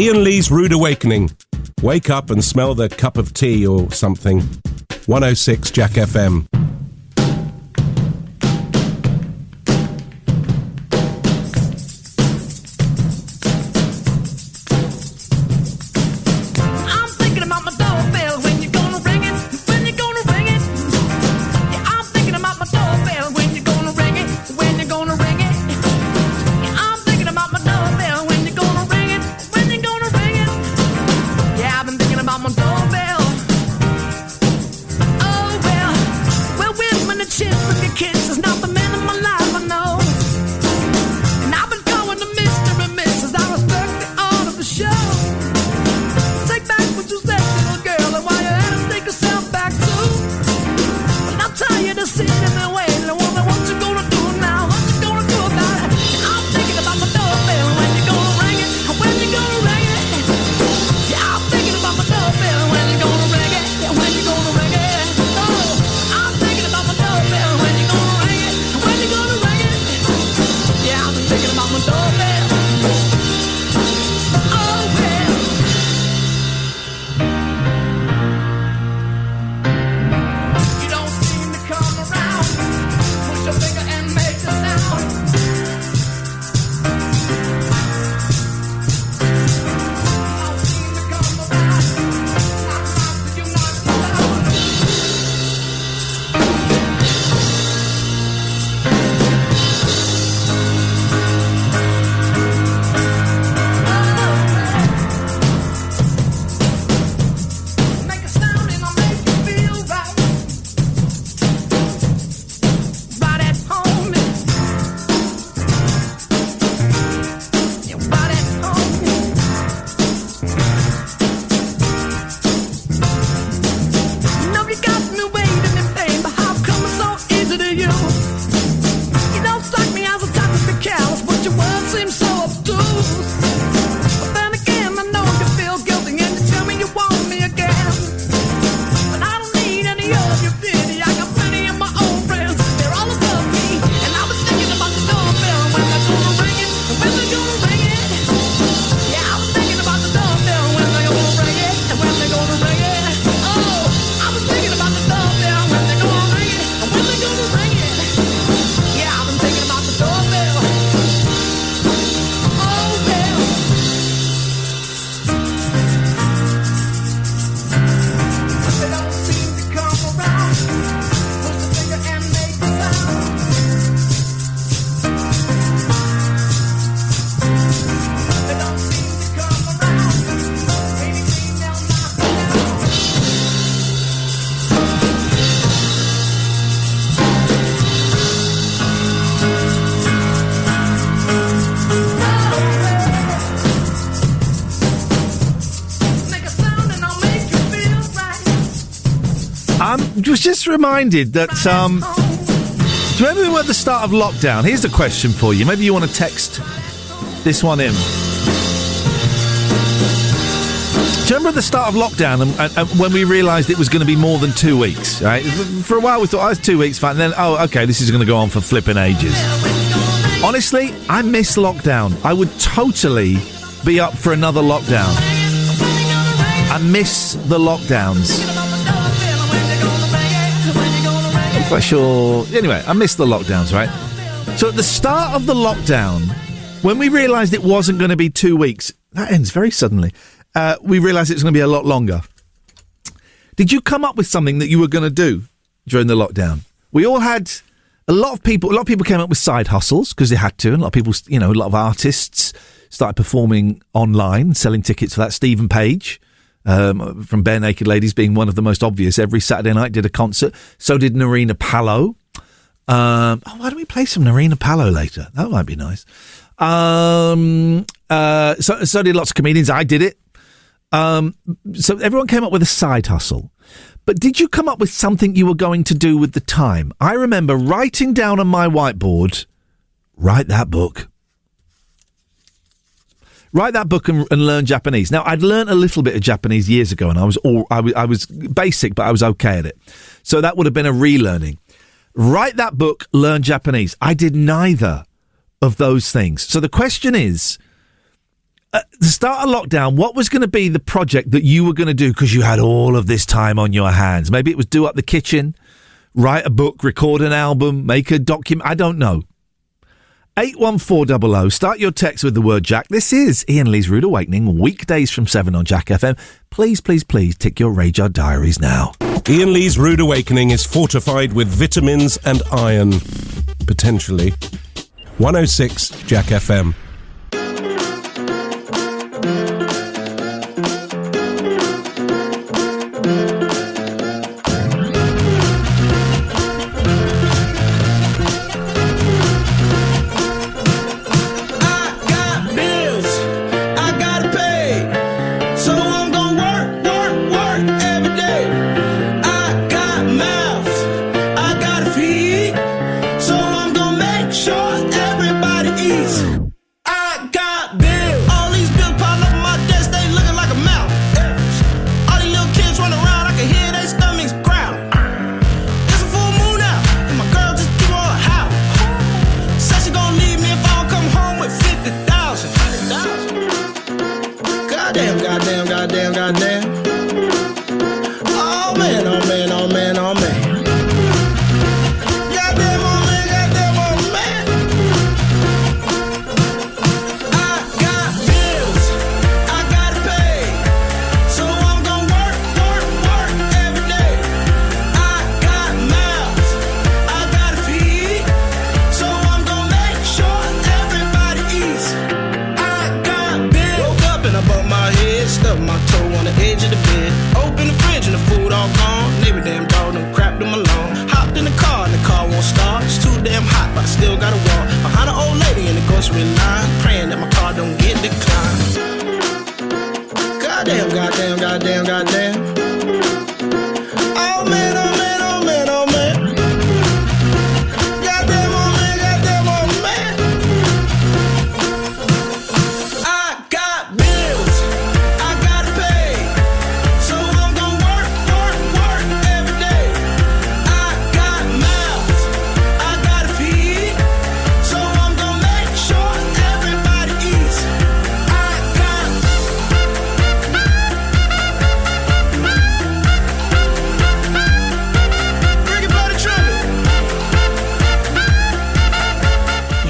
Iain Lee's Rude Awakening. Wake up and smell the cup of tea or something. 106 Jack FM. Yeah, I've been thinking about my doorbell. Oh well, was just reminded that, do you remember we were at the start of lockdown? Here's a question for you. Maybe you want to text this one in. Do you remember at the start of lockdown and when we realised it was going to be more than 2 weeks, right? For a while we thought, it's 2 weeks, fine. And then, okay, this is going to go on for flipping ages. Honestly, I miss lockdown. I would totally be up for another lockdown. I miss the lockdowns. I'm quite sure. Anyway, I miss the lockdowns, right? So at the start of the lockdown, when we realised it wasn't going to be 2 weeks, that ends very suddenly. We realised it's going to be a lot longer. Did you come up with something that you were going to do during the lockdown? We all had a lot of people came up with side hustles because they had to. And a lot of people, a lot of artists started performing online, selling tickets for that. Stephen Page from Bare Naked Ladies being one of the most obvious. Every Saturday night did a concert. So did Narina Palo. Why don't we play some Narina Palo later? That might be nice. So did lots of comedians. I did it. So everyone came up with a side hustle. But did you come up with something you were going to do with the time? I remember writing down on my whiteboard, write that book. Write that book and learn Japanese. Now, I'd learned a little bit of Japanese years ago, and I was basic, but I was okay at it. So that would have been a relearning. Write that book, learn Japanese. I did neither of those things. So the question is, at the start of lockdown, what was going to be the project that you were going to do because you had all of this time on your hands? Maybe it was do up the kitchen, write a book, record an album, make a document. I don't know. 81400. Start your text with the word Jack. This is Iain Lee's Rude Awakening, weekdays from 7 on Jack FM. Please, please, please tick your Radar diaries now. Iain Lee's Rude Awakening is fortified with vitamins and iron. Potentially. 106 Jack FM.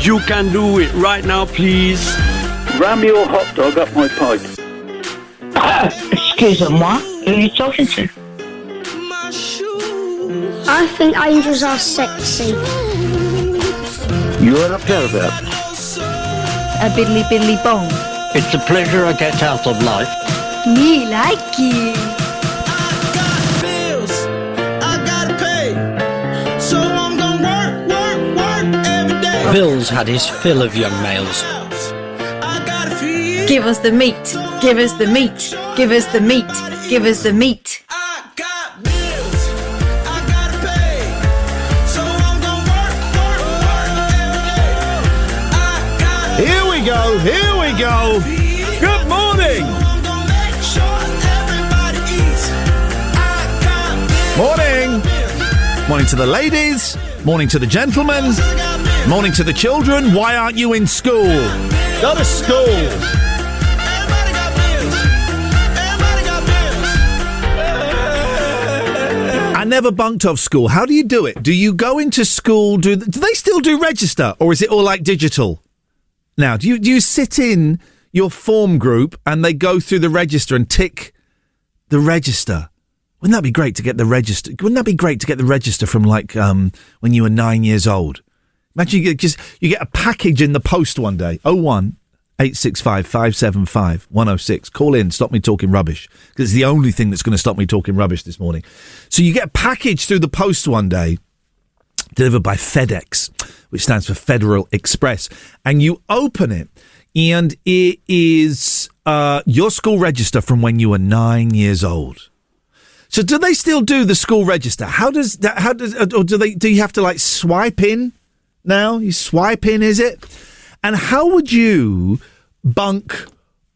You can do it right now, please. Ram your hot dog up my pipe. Excuse-moi, who are you talking to? I think angels are sexy. You're a pervert. A biddly biddly bong. It's a pleasure I get out of life. Me like it. Bill's had his fill of young males. Give us the meat. Give us the meat. Give us the meat. Give us the meat. we go. Here we go. Good morning. Morning. Morning to the ladies. Morning to the gentlemen. Morning to the children. Why aren't you in school? Go to school. I never bunked off school. How do you do it? Do you go into school? Do they still do register, or is it all like digital now? Do you sit in your form group and they go through the register and tick the register? Wouldn't that be great to get the register? Wouldn't that be great to get the register from like when you were 9 years old? Imagine you get a package in the post one day. 01865 575 106. Call in, stop me talking rubbish, because it's the only thing that's going to stop me talking rubbish this morning. So you get a package through the post one day, delivered by FedEx, which stands for Federal Express, and you open it, and it is your school register from when you were 9 years old. So do they still do the school register? Or do you have to like swipe in now? You swipe in, is it? And how would you bunk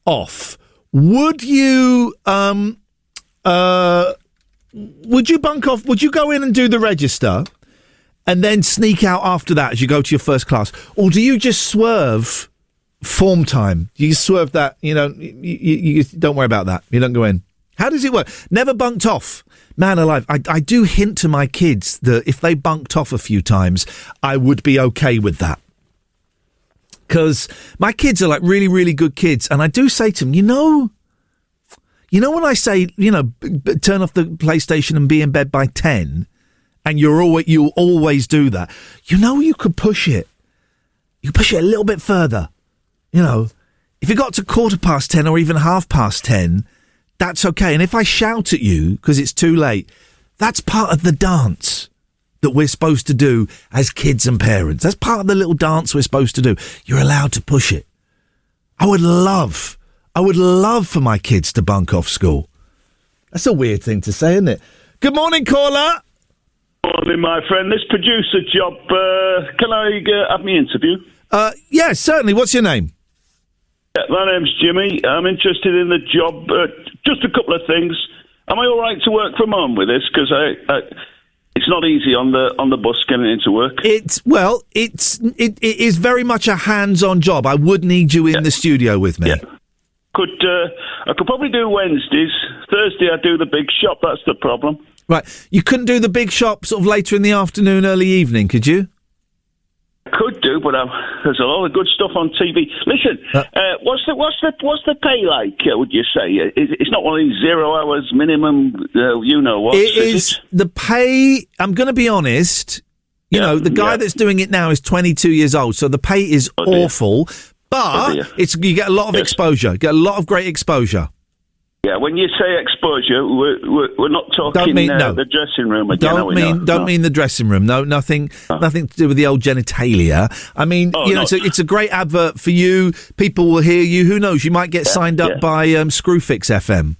off? Would you bunk off? Would you go in and do the register and then sneak out after that as you go to your first class? Or do you just swerve form time? You swerve that, you don't worry about that. You don't go in. How does it work? Never bunked off. Man alive, I do hint to my kids that if they bunked off a few times, I would be okay with that. Because my kids are like really, really good kids. And I do say to them, you know when I say, turn off the PlayStation and be in bed by 10, and you'll always do that. You could push it. You push it a little bit further. If it got to 10:15 or even 10:30, that's okay. And if I shout at you because it's too late, that's part of the dance that we're supposed to do as kids and parents. That's part of the little dance we're supposed to do. You're allowed to push it. I would love for my kids to bunk off school. That's a weird thing to say, isn't it? Good morning, caller. Morning, my friend. This producer job, can I have my interview? Yes, certainly. What's your name? My name's Jimmy. I'm interested in the job. Just a couple of things. Am I all right to work from home with this? Because it's not easy on the bus getting into work. It is very much a hands-on job. I would need you in the studio with me. Yeah. I could probably do Wednesdays. Thursday I do the big shop. That's the problem. Right. You couldn't do the big shop sort of later in the afternoon, early evening, could you? Could do, but there's a lot of good stuff on TV. Listen, what's the pay like? Would you say it's not one of these 0 hours minimum? What it is the pay. I'm going to be honest. The guy that's doing it now is 22 years old, so the pay is awful. But you get a lot of exposure. You get a lot of great exposure. Yeah, when you say exposure, we're not talking the dressing room again. Don't mean the dressing room. No, nothing to do with the old genitalia. I mean, it's a great advert for you. People will hear you. Who knows? You might get signed up by Screwfix FM.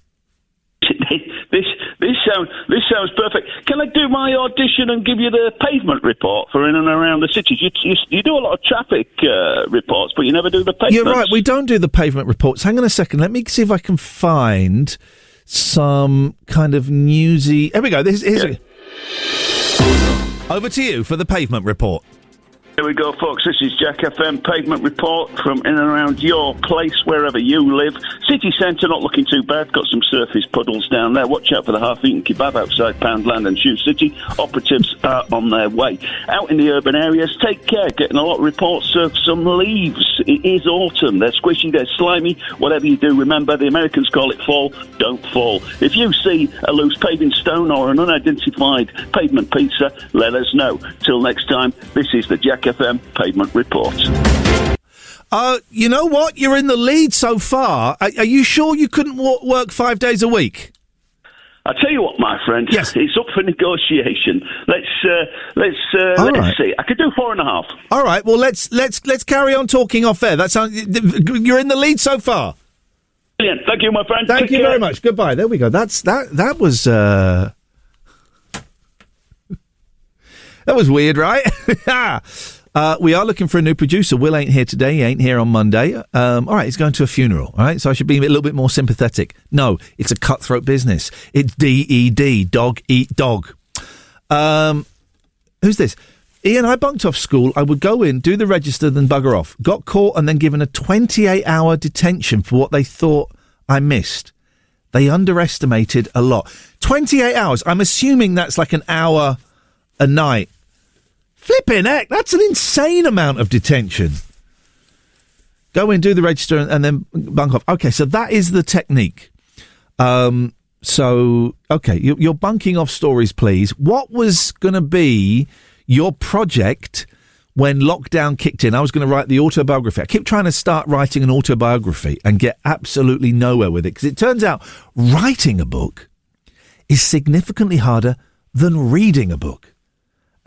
This sounds perfect. Can I do my audition and give you the pavement report for in and around the city? You do a lot of traffic reports, but you never do the pavement. You're right, we don't do the pavement reports. Hang on a second, let me see if I can find some kind of newsy... Here we go, Over to you for the pavement report. Here we go, folks. This is Jack FM Pavement Report from in and around your place, wherever you live. City centre, not looking too bad. Got some surface puddles down there. Watch out for the half-eaten kebab outside Poundland and Shoe City. Operatives are on their way. Out in the urban areas, take care. Getting a lot of reports of some leaves. It is autumn. They're squishy, they're slimy. Whatever you do, remember, the Americans call it fall. Don't fall. If you see a loose paving stone or an unidentified pavement pizza, let us know. Till next time, this is the Jack FM Pavement Report. You know what? You're in the lead so far. Are you sure you couldn't work 5 days a week? I tell you what, my friend. Yes. It's up for negotiation. Let's see. I could do 4.5. All right. Well, let's carry on talking off air. That sounds. You're in the lead so far. Brilliant. Thank you, my friend. Thank you very much. Goodbye. There we go. That was. That was weird, right? We are looking for a new producer. Will ain't here today. He ain't here on Monday. All right, he's going to a funeral. All right, so I should be a little bit more sympathetic. No, it's a cutthroat business. It's DED, dog eat dog. Who's this? Iain, I bunked off school. I would go in, do the register, then bugger off. Got caught and then given a 28-hour detention for what they thought I missed. They underestimated a lot. 28 hours. I'm assuming that's like an hour a night. Flipping heck, that's an insane amount of detention. Go in, do the register, and then bunk off. Okay, so that is the technique. Okay, you're bunking off stories, please. What was going to be your project when lockdown kicked in? I was going to write the autobiography. I keep trying to start writing an autobiography and get absolutely nowhere with it, because it turns out writing a book is significantly harder than reading a book.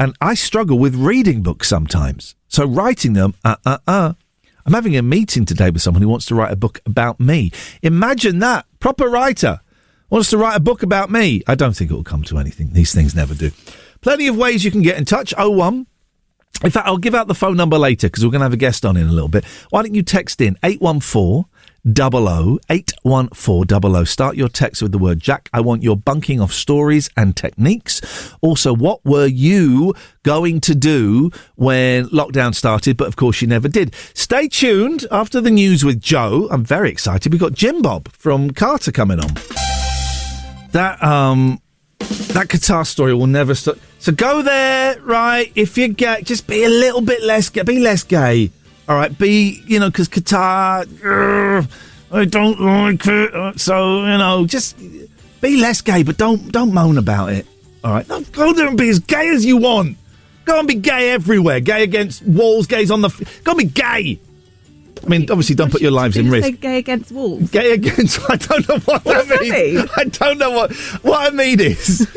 And I struggle with reading books sometimes. So writing them, I'm having a meeting today with someone who wants to write a book about me. Imagine that. Proper writer wants to write a book about me. I don't think it will come to anything. These things never do. Plenty of ways you can get in touch. 01. In fact, I'll give out the phone number later because we're going to have a guest on in a little bit. Why don't you text in 814 00 814 00. Start your text with the word Jack. I want your bunking off stories and techniques. Also, what were you going to do when lockdown started? But of course, you never did. Stay tuned after the news with Joe. I'm very excited. We've got Jim Bob from Carter coming on. That guitar story will never stop. So go there, right? If you're gay, just be a little bit less gay. Be less gay. All right, because guitar, I don't like it. So, just be less gay, but don't moan about it. All right, go there and be as gay as you want. Go and be gay everywhere. Gay against walls, gays on the... Go and be gay. I mean, obviously, don't put your lives in risk. Say gay against walls? Gay against... I don't know what that means. I don't know what I mean is...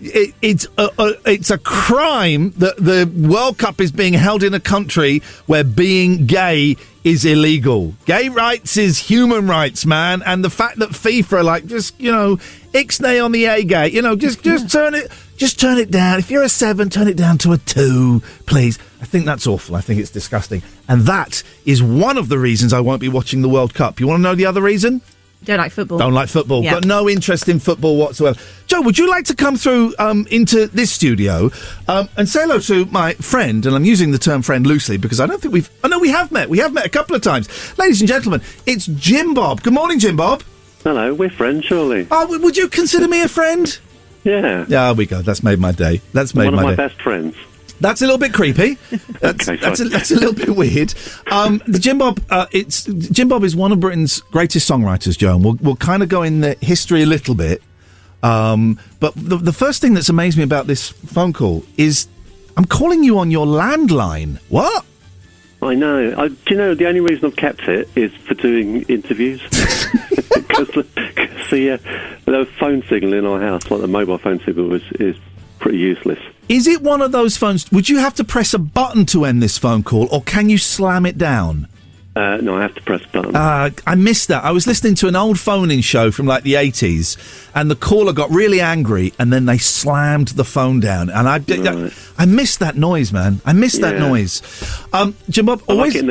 It's a crime that the World Cup is being held in a country where being gay is illegal. Gay rights is human rights, man. And the fact that FIFA are like, just, ixnay on the A gay, just turn it down. If you're a 7, turn it down to a 2, please. I think that's awful. I think it's disgusting. And that is one of the reasons I won't be watching the World Cup. You want to know the other reason? Don't like football. Don't like football. Yeah. Got no interest in football whatsoever. Joe, would you like to come through into this studio and say hello to my friend? And I'm using the term friend loosely because I don't think we've... Oh, no, we have met. We have met a couple of times. Ladies and gentlemen, it's Jim Bob. Good morning, Jim Bob. Hello, we're friends, surely. Oh, would you consider me a friend? Yeah. There we go. That's made my day. That's made one my of my day. best friends. That's a little bit creepy. That's a little bit weird. Jim Bob is one of Britain's greatest songwriters, Joe. And we'll kind of go in the history a little bit. But the first thing that's amazed me about this phone call is I'm calling you on your landline. What? I know. Do you know the only reason I've kept it is for doing interviews? Because the phone signal in our house, like the mobile phone signal, is pretty useless. Is it one of those phones? Would you have to press a button to end this phone call, or can you slam it down? No, I have to press a button. I missed that. I was listening to an old phone-in show from like the 80s, and the caller got really angry, and then they slammed the phone down. And I missed that noise, man. I missed that noise. Jim Bob, always... I like it in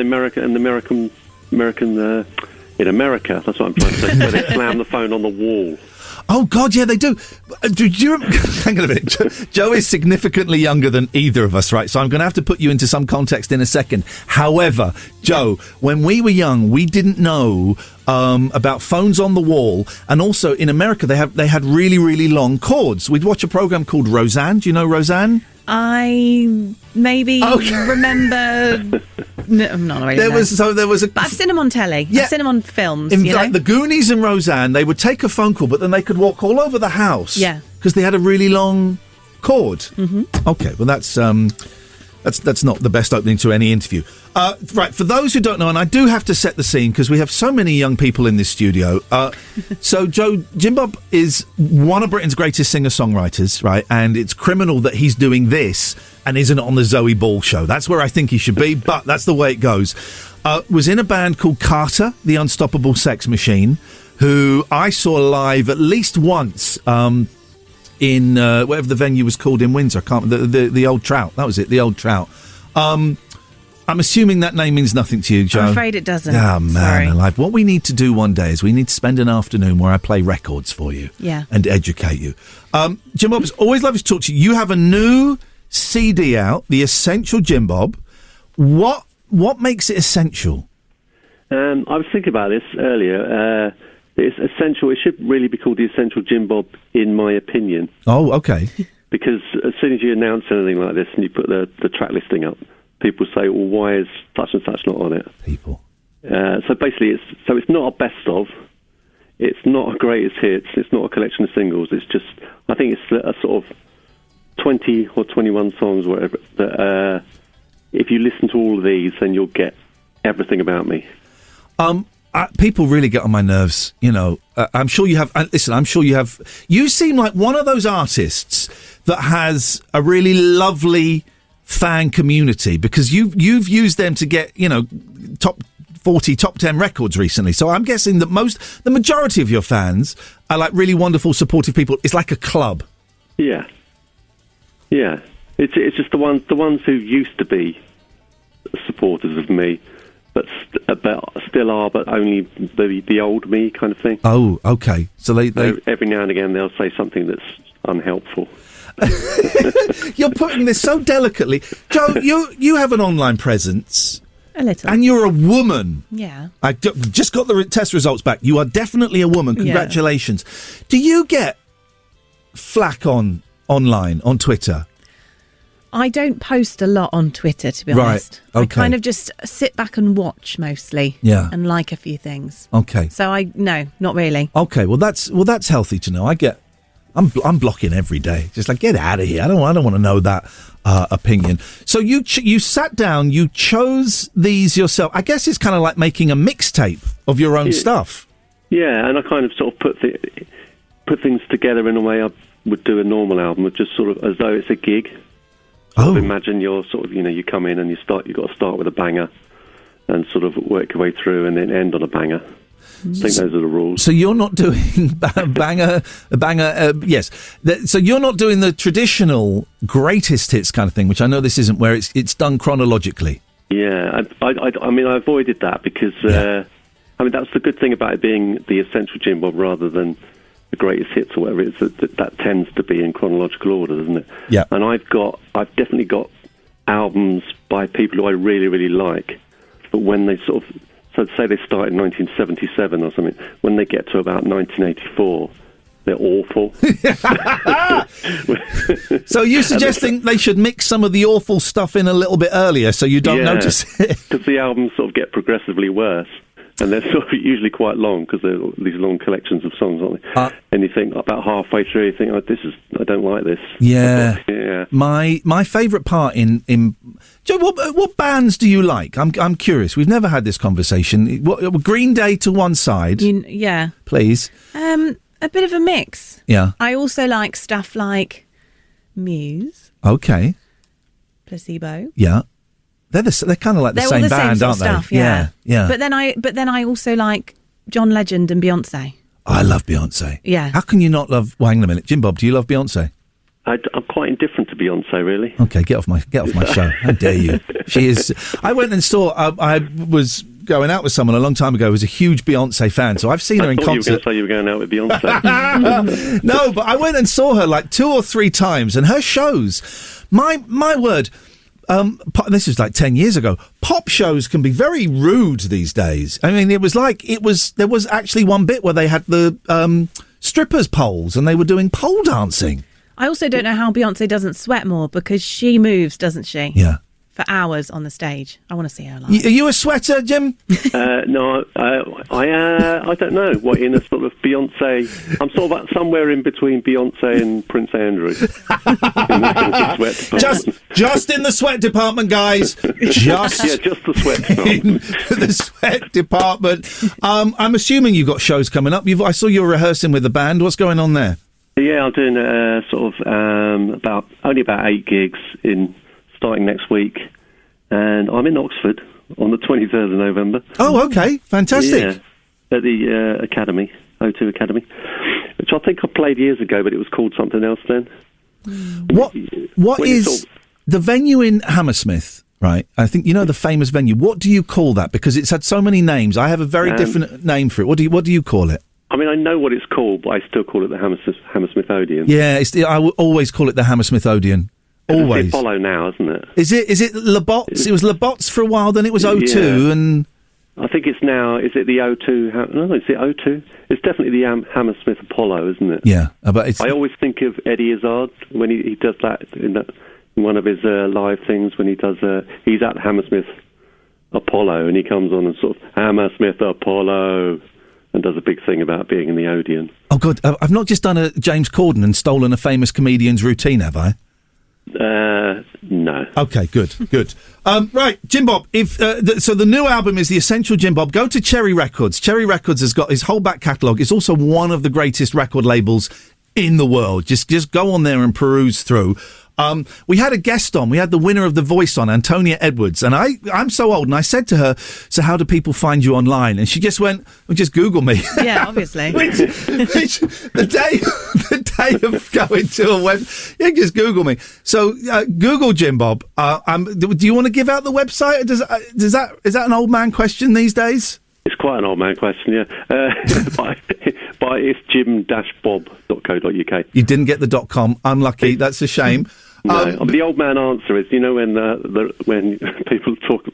America, that's what I'm trying to say, where they slam the phone on the wall. Oh, God, yeah, they do. Do you hang on a minute. Joe is significantly younger than either of us, right? So I'm going to have to put you into some context in a second. However, Joe, when we were young, we didn't know about phones on the wall. And also, in America, they had really, really long cords. We'd watch a program called Roseanne. Do you know Roseanne? I maybe remember... No, I'm not really. But I've seen them on telly. Yeah. I've seen them on films. Like the Goonies and Roseanne, they would take a phone call, but then they could walk all over the house. Yeah, because they had a really long cord. Mm-hmm. Okay, well that's not the best opening to any interview. Right, for those who don't know, and I do have to set the scene because we have so many young people in this studio. So, Joe, Jim Bob is one of Britain's greatest singer-songwriters, right? And it's criminal that he's doing this and isn't on the Zoe Ball show. That's where I think he should be, but that's the way it goes. Was in a band called Carter, the Unstoppable Sex Machine, who I saw live at least once in whatever the venue was called in Windsor. I can't the Old Trout. That was it, the Old Trout. I'm assuming that name means nothing to you, Joe. I'm afraid it doesn't. Oh, man Sorry. alive. What we need to do one day is we need to spend an afternoon where I play records for you. Yeah. And educate you. Jim Bob, it's always lovely to talk to you. You have a new CD out, The Essential Jim Bob. What makes it essential? I was thinking about this earlier. It's essential. It should really be called The Essential Jim Bob, in my opinion. Oh, okay. Because as soon as you announce anything like this and you put the track listing up, people say, well, why is such and such not on it? People. So basically, it's not a best of. It's not a greatest hits. It's not a collection of singles. It's just, I think it's a sort of 20 or 21 songs, whatever, that if you listen to all of these, then you'll get everything about me. People really get on my nerves, you know. I'm sure you have. Listen, I'm sure you have. You seem like one of those artists that has a really lovely fan community, because you've used them to get, you know, top 40, top 10 records recently. So I'm guessing that the majority of your fans are like really wonderful, supportive people. It's like a club. Yeah. It's just the ones who used to be supporters of me, but still are, but only the old me kind of thing. Oh, okay. So they every now and again they'll say something that's unhelpful. You're putting this so delicately, Joe. You have an online presence, a little, and you're a woman. Yeah. I just got the test results back. You are definitely a woman. Congratulations. Yeah. Do you get flack online on Twitter? I don't post a lot on Twitter, to be honest. Okay. I kind of just sit back and watch mostly. Yeah. And like a few things. Okay. So no, not really. Okay. Well, that's healthy to know. I'm blocking every day. Just like, get out of here. I don't want to know that opinion. So you sat down, you chose these yourself. I guess it's kind of like making a mixtape of your own stuff. Yeah, and I kind of sort of put things together in a way I would do a normal album, with just sort of as though it's a gig. Sort of imagine you're sort of, you know, you come in and you've got to start with a banger and sort of work your way through and then end on a banger. I think those are the rules. So you're not doing banger, yes. So you're not doing the traditional greatest hits kind of thing, which I know this isn't, where it's done chronologically. Yeah, I mean, I avoided that because, I mean, that's the good thing about it being the Essential Jim Bob rather than the greatest hits or whatever it is, that tends to be in chronological order, doesn't it? Yeah. And I've definitely got albums by people who I really, really like, but when they sort of, so say they start in 1977 or something, when they get to about 1984, they're awful. So you're suggesting they should mix some of the awful stuff in a little bit earlier so you don't notice it? Because the albums sort of get progressively worse. And they're sort of usually quite long because they're these long collections of songs, aren't they? And you think about halfway through, you think, I don't like this. Yeah. Yeah. My favourite part in Joe, what bands do you like? I'm curious. We've never had this conversation. Green Day to one side. Yeah. Please. A bit of a mix. Yeah. I also like stuff like Muse. Okay. Placebo. Yeah. They're kind of like the same band, aren't they? Stuff, yeah. But then I also like John Legend and Beyonce. I love Beyonce. Yeah. How can you not love? Well, hang on a minute, Jim Bob. Do you love Beyonce? I'm quite indifferent to Beyonce, really. Okay, get off my show. How dare you? She is. I went and saw. I was going out with someone a long time ago who was a huge Beyonce fan, so I've seen her in concert. You were going to say you were going out with Beyonce. No, but I went and saw her like 2 or 3 times, and her shows. My word. This was like 10 years ago. Pop shows can be very rude these days. I mean, there was actually one bit where they had the strippers poles and they were doing pole dancing. I also don't know how Beyonce doesn't sweat more, because she moves, doesn't she? Yeah. For hours on the stage. I want to see her live. Are you a sweater, Jim? No, I don't know. What, in a sort of Beyonce... I'm sort of somewhere in between Beyonce and Prince Andrew. Just in the sweat department, guys. Just the sweat department. In the sweat department. I'm assuming you've got shows coming up. I saw you were rehearsing with the band. What's going on there? Yeah, I'm doing only about 8 gigs starting next week, and I'm in Oxford on the 23rd of November. Oh, okay, fantastic. Yeah, at the Academy, O2 Academy, which I think I played years ago, but it was called something else then. What is the venue in Hammersmith, right? I think, the famous venue. What do you call that? Because it's had so many names. I have a very different name for it. What do you call it? I mean, I know what it's called, but I still call it the Hammersmith Odeon. Yeah, I will always call it the Hammersmith Odeon. Always. It's Apollo now, isn't it? Is it Labots? It was Labots for a while, then it was O2, and... I think it's now, is it the O2? No, is it O2? It's definitely the Hammersmith Apollo, isn't it? Yeah, but it's... I always think of Eddie Izzard when he does that in one of his live things, when he does, he's at Hammersmith Apollo, and he comes on and sort of, Hammersmith Apollo, and does a big thing about being in the Odeon. Oh, God, I've not just done a James Corden and stolen a famous comedian's routine, have I? No. Okay, good. Right, Jim Bob, so the new album is The Essential Jim Bob. Go to Cherry Records. Cherry Records has got his whole back catalogue. It's also one of the greatest record labels in the world. Just go on there and peruse through. We had a guest on. We had the winner of The Voice on, Antonia Edwards. And I'm so old, and I said to her, so how do people find you online? And she just went, well, just Google me. Yeah, obviously. which the day of going to a web, yeah, just Google me. So Google Jim Bob. Do you want to give out the website? Is that an old man question these days? It's quite an old man question, yeah. But it's jim-bob.co.uk. You didn't get the .com. Unlucky. That's a shame. No, the old man answer is, when people talk...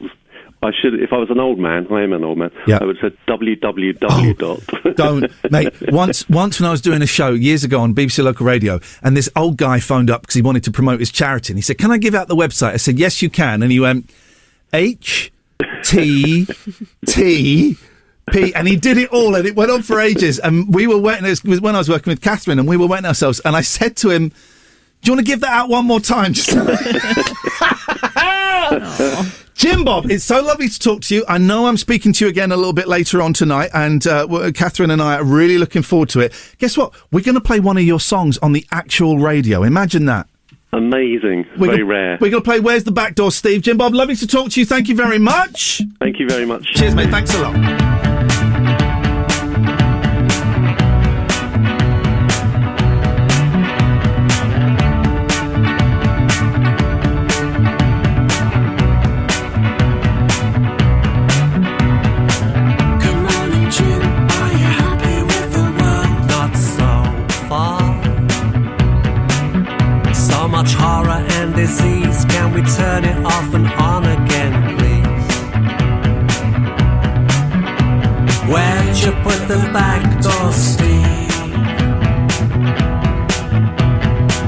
if I was an old man, I am an old man, I would say www. Don't, mate. Once when I was doing a show years ago on BBC Local Radio, and this old guy phoned up because he wanted to promote his charity, and he said, can I give out the website? I said, yes, you can. And he went, HTTP, and he did it all, and it went on for ages, and we were waiting. It was when I was working with Catherine, and we were waiting ourselves, and I said to him, do you want to give that out one more time? Jim Bob, it's so lovely to talk to you. I know I'm speaking to you again a little bit later on tonight, and Catherine and I are really looking forward to it. Guess what? We're going to play one of your songs on the actual radio. Imagine that. Amazing. Very rare. We're going to play Where's the Back Door, Steve. Jim Bob, lovely to talk to you. Thank you very much. Thank you very much. Cheers, mate. Thanks a lot. Much horror and disease. Can we turn it off and on again, please? Where'd you put the back door, Steve?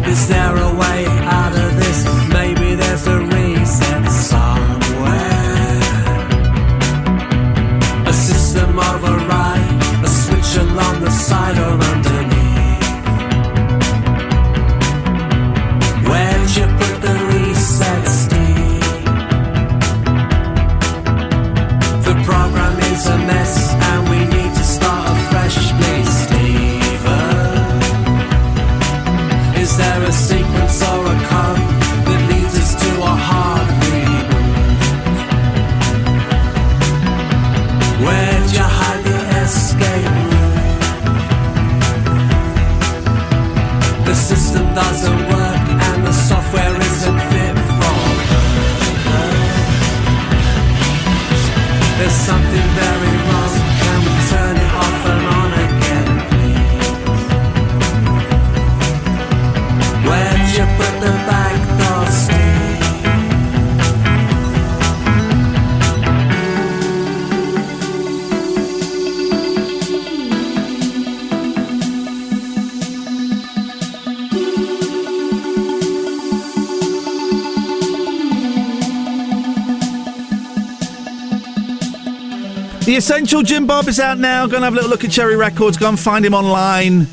Is there a way out of this? Maybe there's a reason somewhere. A system override, a switch along the side or underneath. Where'd you put the reset, Steve? The program is a mess and we need to start afresh, please, Steven. Is there a sequence or a code that leads us to a hard reboot? Where'd you hide the escape room? The system doesn't work and the software isn't fit for purpose. There's something very wrong. Can we turn it off and on again, please? Where'd you put the back door, The Essential Jim Bob is out now. Go and have a little look at Cherry Records. Go and find him online.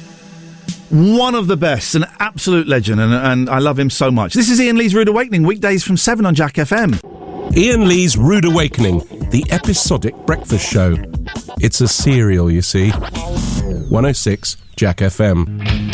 One of the best, an absolute legend, and I love him so much. This is Iain Lee's Rude Awakening, weekdays from 7 on Jack FM. Iain Lee's Rude Awakening, the episodic breakfast show. It's a serial, you see. 106 Jack FM.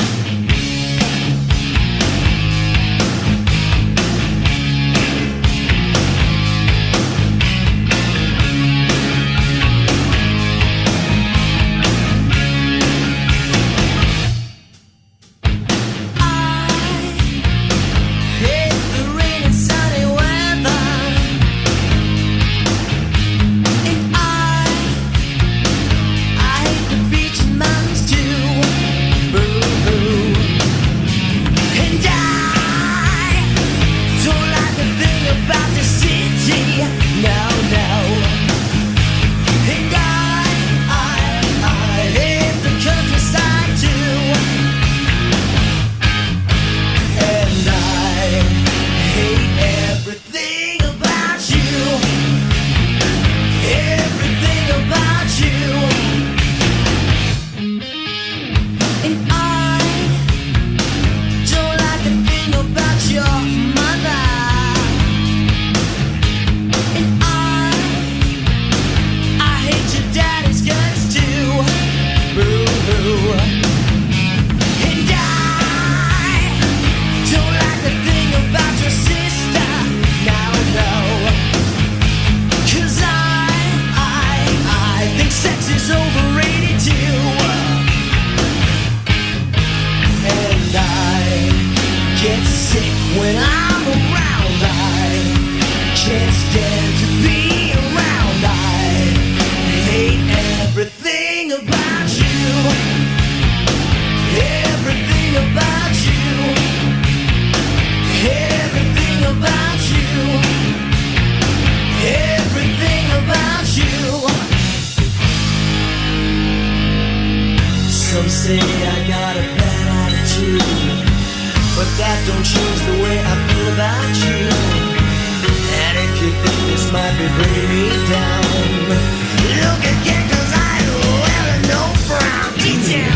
Everything about you. Everything about you. Everything about you. Some say I got a bad attitude, but that don't change the way I feel about you. And if you think this might be bringing me down, look again, 'cause I wear no frown. Detail.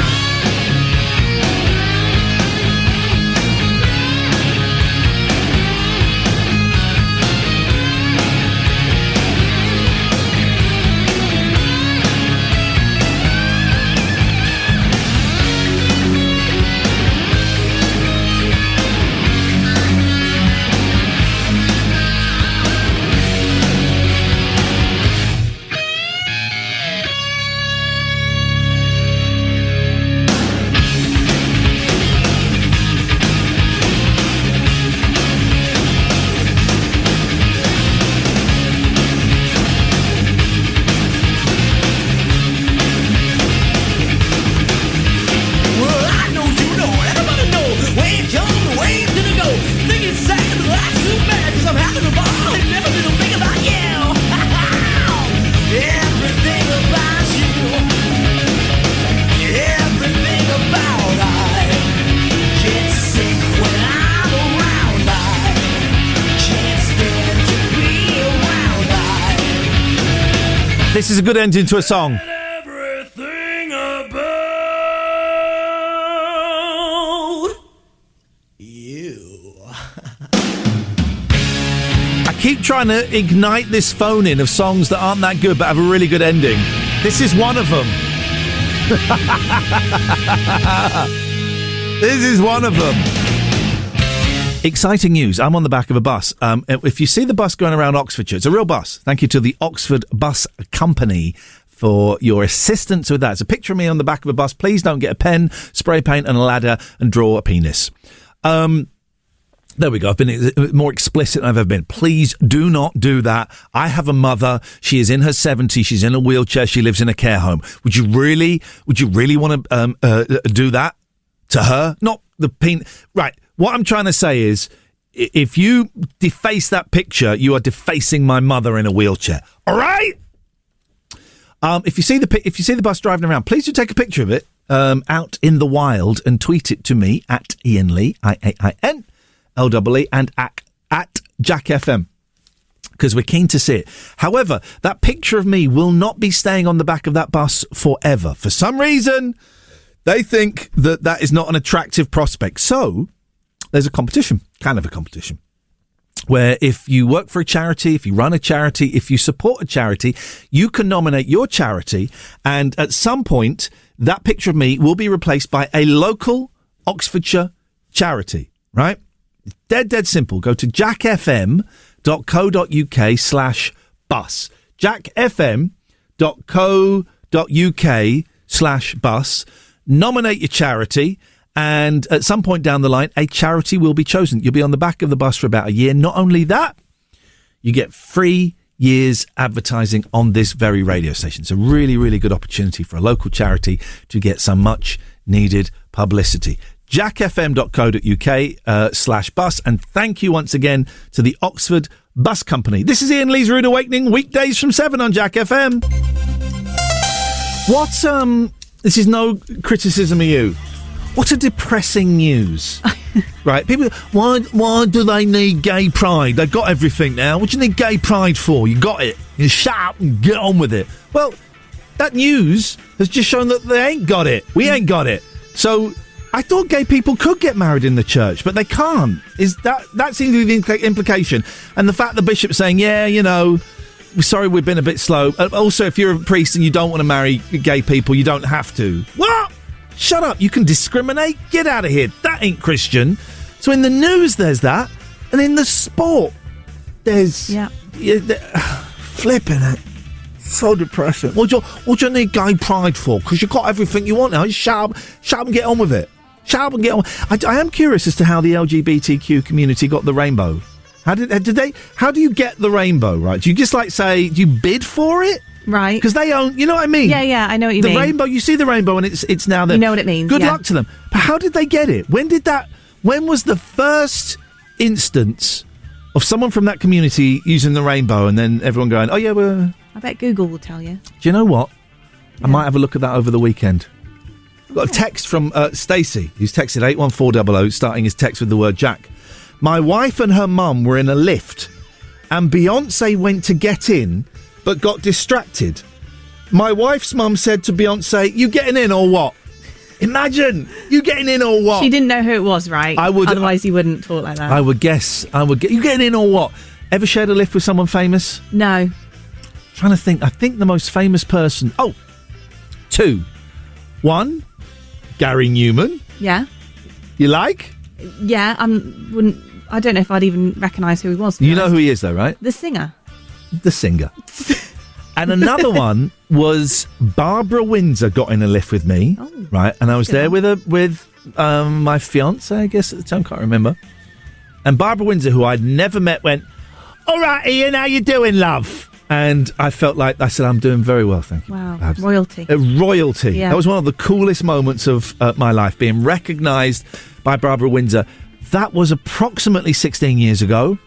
This is a good ending to a song. I keep trying to ignite this phone in of songs that aren't that good but have a really good ending. This is one of them. This is one of them. Exciting news. I'm on the back of a bus. If you see the bus going around Oxfordshire, it's a real bus. Thank you to the Oxford Bus Company for your assistance with that. It's a picture of me on the back of a bus. Please don't get a pen, spray paint and a ladder and draw a penis. There we go. I've been more explicit than I've ever been. Please do not do that. I have a mother. She is in her 70s. She's in a wheelchair. She lives in a care home. Would you really want to do that to her? Not the penis. Right. What I'm trying to say is, if you deface that picture, you are defacing my mother in a wheelchair. All right. If you see the bus driving around, please do take a picture of it out in the wild and tweet it to me at Iain Lee, IAIN LEE, and at Jack FM, because we're keen to see it. However, that picture of me will not be staying on the back of that bus forever. For some reason, they think that is not an attractive prospect. So there's a competition, where if you work for a charity, if you run a charity, if you support a charity, you can nominate your charity, and at some point, that picture of me will be replaced by a local Oxfordshire charity, right? Dead simple. Go to jackfm.co.uk/bus. jackfm.co.uk/bus. Nominate your charity, and at some point down the line, a charity will be chosen. You'll be on the back of the bus for about a year. Not only that, you get 3 years advertising on this very radio station. It's a really, really good opportunity for a local charity to get some much needed publicity. jackfm.co.uk/bus, and thank you once again to the Oxford Bus Company. This is Iain Lee's Rude Awakening, weekdays from 7 on Jack FM. This is no criticism of you. What a depressing news. Right, people, why do they need gay pride? They've got everything now. What do you need gay pride for? You got it. You shut up and get on with it. Well, that news has just shown that they ain't got it. We ain't got it. So I thought gay people could get married in the church, but they can't. That seems to be the implication. And the fact the bishop's saying, yeah, you know, sorry, we've been a bit slow. Also, if you're a priest and you don't want to marry gay people, you don't have to. What? Shut up. You can discriminate? Get out of here. That ain't Christian. So in the news, there's that. And in the sport, there's... Yeah. Flipping it. So depressing. What do you need gay pride for? Because you've got everything you want now. You shut up and get on with it. Shut up and get on. I am curious as to how the LGBTQ community got the rainbow. How do you get the rainbow, right? Do you just do you bid for it? Right. Because they own, you know what I mean? Yeah, I know what you the mean. The rainbow, you see the rainbow and it's now there. You know what it means, Good yeah. luck to them. But how did they get it? When was the first instance of someone from that community using the rainbow and then everyone going, oh yeah, we're... I bet Google will tell you. Do you know what? I might have a look at that over the weekend. I've got a text from Stacey, who's texted 81400, starting his text with the word Jack. My wife and her mum were in a lift, and Beyonce went to get in, but got distracted. My wife's mum said to Beyonce, you getting in or what? Imagine, you getting in or what? She didn't know who it was, right? Otherwise you wouldn't talk like that. I would guess. You getting in or what? Ever shared a lift with someone famous? No. Trying to think. I think the most famous person... Oh, 2. 1, Gary Newman. Yeah. You like? Yeah, I don't know if I'd even recognise who he was. You know who he is, though, right? The singer. The singer. And another one was Barbara Windsor got in a lift with me, right? And I was there with my fiancée, I guess at the time, can't remember. And Barbara Windsor, who I'd never met, went, "All right, Ian, how you doing, love?" And I felt like I said, "I'm doing very well, thank you." Wow, royalty. Royalty. Yeah. That was one of the coolest moments of my life, being recognised by Barbara Windsor. That was approximately 16 years ago.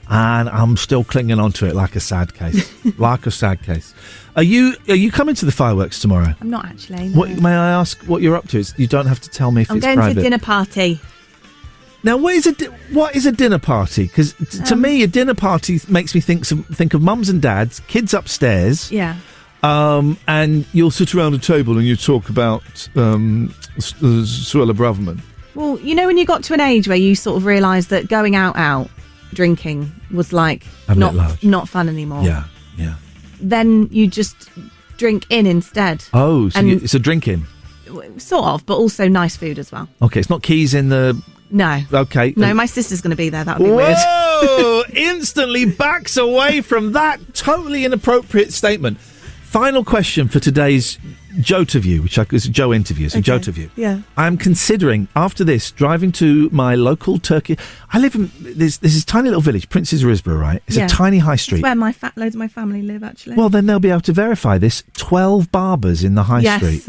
And I'm still clinging on to it like a sad case. Like a sad case. Are you coming to the fireworks tomorrow? I'm not actually. No. What, may I ask what you're up to? You don't have to tell me if I'm it's going private. to a dinner party. Now, what is a dinner party? Because to me, a dinner party makes me think of mums and dads, kids upstairs. Yeah. And you'll sit around a table and you talk about Suella Braverman. Well, you know when you got to an age where you sort of realised that going out drinking was like not fun anymore. Yeah. Then you just drink in instead. Oh, so it's a drink-in? Sort of, but also nice food as well. Okay, it's not keys in the... No. Okay. No, my sister's going to be there. That would be weird. Whoa! Instantly backs away from that totally inappropriate statement. Final question for today's Joe-to-view, which is a Joe interview. It's a Joe-to-view. Yeah. I'm considering, after this, driving to my local Turkey. I live in this tiny little village, Prince's Risborough, right? It's a tiny high street. It's where loads of my family live, actually. Well, then they'll be able to verify this. 12 barbers in the high street.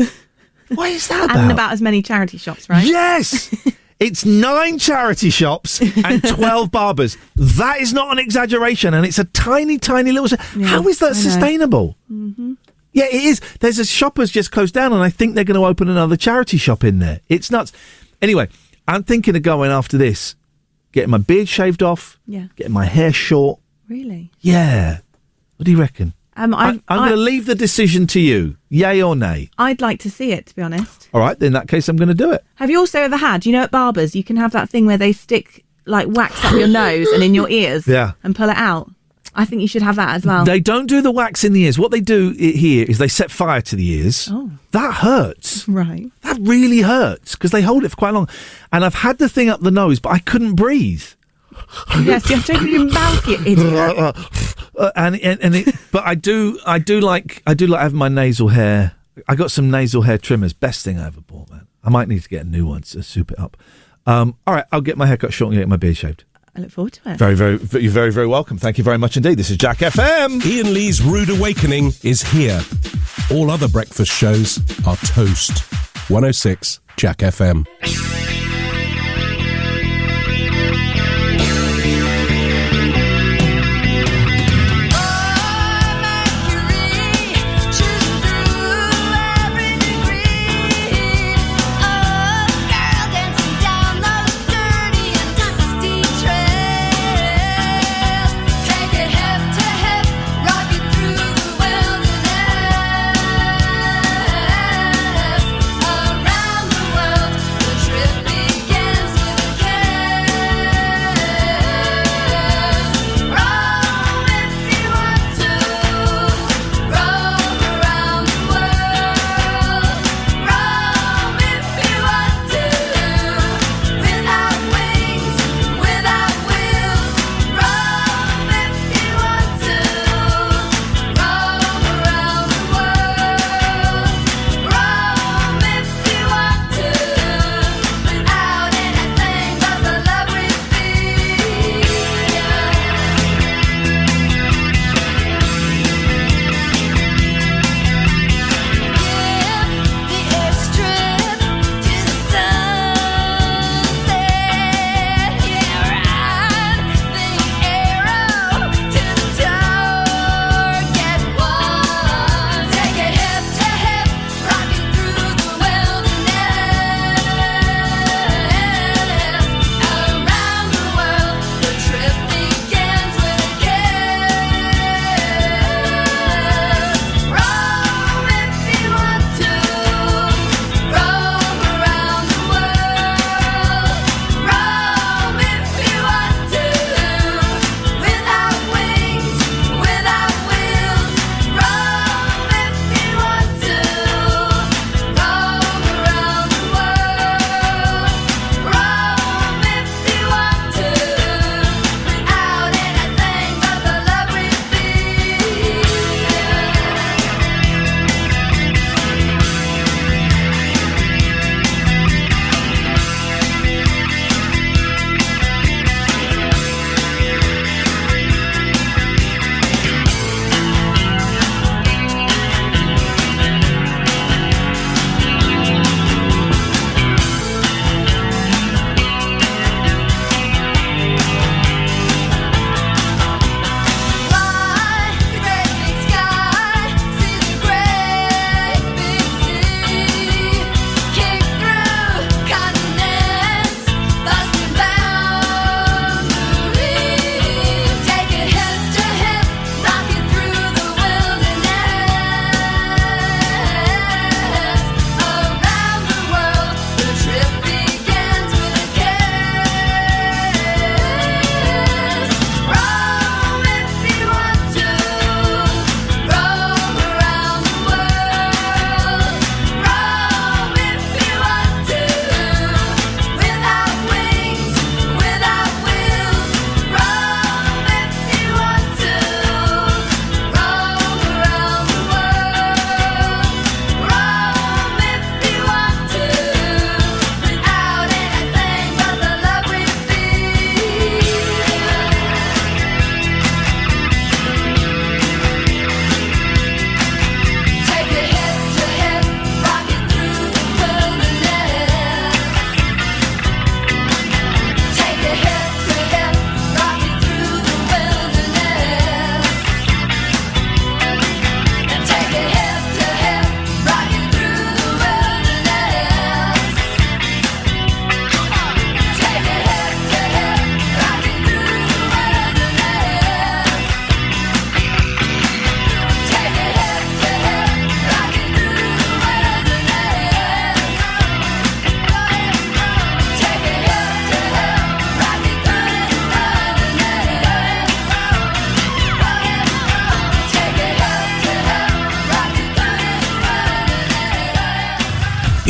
What is that about? And about as many charity shops, right? Yes! It's 9 charity shops and 12 barbers. That is not an exaggeration, and it's a tiny, tiny little... Yeah, How is that sustainable? Mm-hmm. Yeah, it is. There's a Shoppers just closed down, and I think they're going to open another charity shop in there. It's nuts. Anyway, I'm thinking of going after this, getting my beard shaved off, getting my hair short. Really? Yeah. What do you reckon? I'm going to leave the decision to you. Yay or nay? I'd like to see it, to be honest. All right, in that case, I'm going to do it. Have you also ever had, at barbers, you can have that thing where they stick, wax up your nose and in your ears and pull it out? I think you should have that as well. They don't do the wax in the ears. What they do here is they set fire to the ears. Oh. That hurts. Right. That really hurts because they hold it for quite long. And I've had the thing up the nose, but I couldn't breathe. Yes, you have to open your mouth, you idiot. But I do like having my nasal hair. I got some nasal hair trimmers. Best thing I ever bought, man. I might need to get a new one to soup it up. All right, I'll get my hair cut short and get my beard shaved. I look forward to it. You're very, very welcome. Thank you very much indeed. This is Jack FM. Ian Lee's Rude Awakening is here. All other breakfast shows are toast. 106 Jack FM. Trip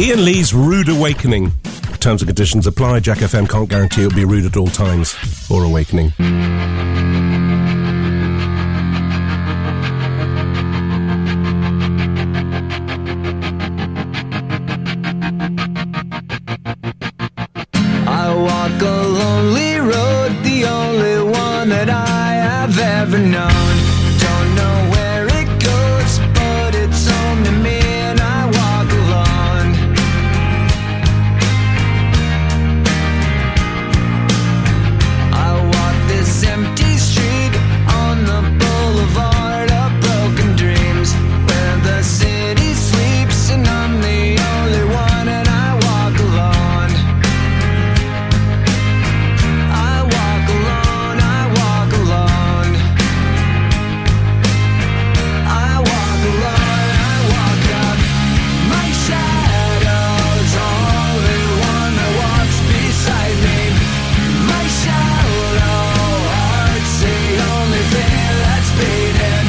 Iain Lee's Rude Awakening. Terms and conditions apply. Jack FM can't guarantee it'll be rude at all times or awakening. I walk a lonely road, the only one that I have ever known. Don't know where it goes, but it's home to me, and I walk alone. I walk this empty street on the boulevard of broken dreams, where the city sleeps and I'm the only one, and I walk alone. I walk alone, I walk alone. I walk alone, I walk up. My shadow's only one that walks beside me. My shallow heart's the only thing that's beating.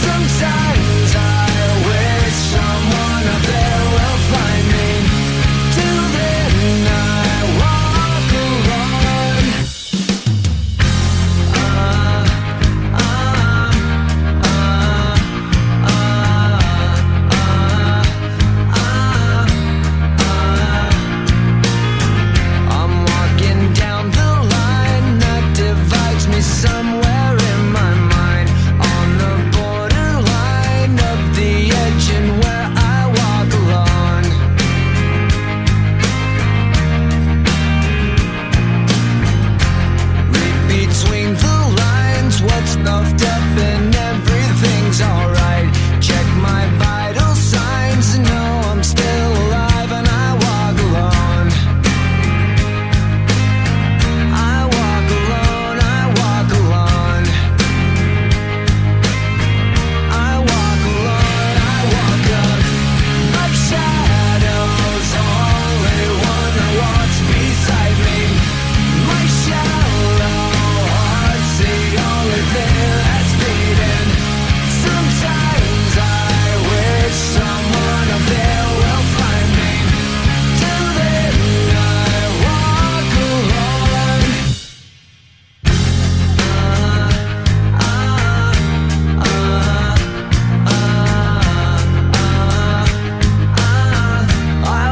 Sometimes I wish someone up there will find me. Till then I walk alone. I'm walking down the line that divides me somewhere in my mind, on the borderline of the edge and where I walk alone. Read between the lines what's puffed up and everything's alright. Check my vital signs and know I'm still alive, and I walk alone. I walk alone, I walk alone. I walk alone, I walk up. My shadow's only one that walks beside me. My shallow heart's the only thing that's beating. Sometimes I wish someone up there will find me. Till then I walk alone. I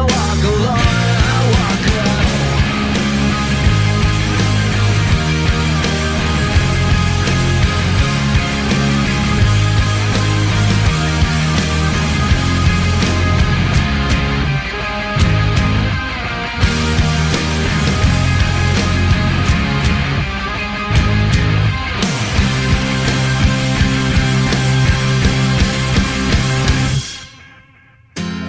walk alone, I walk alone.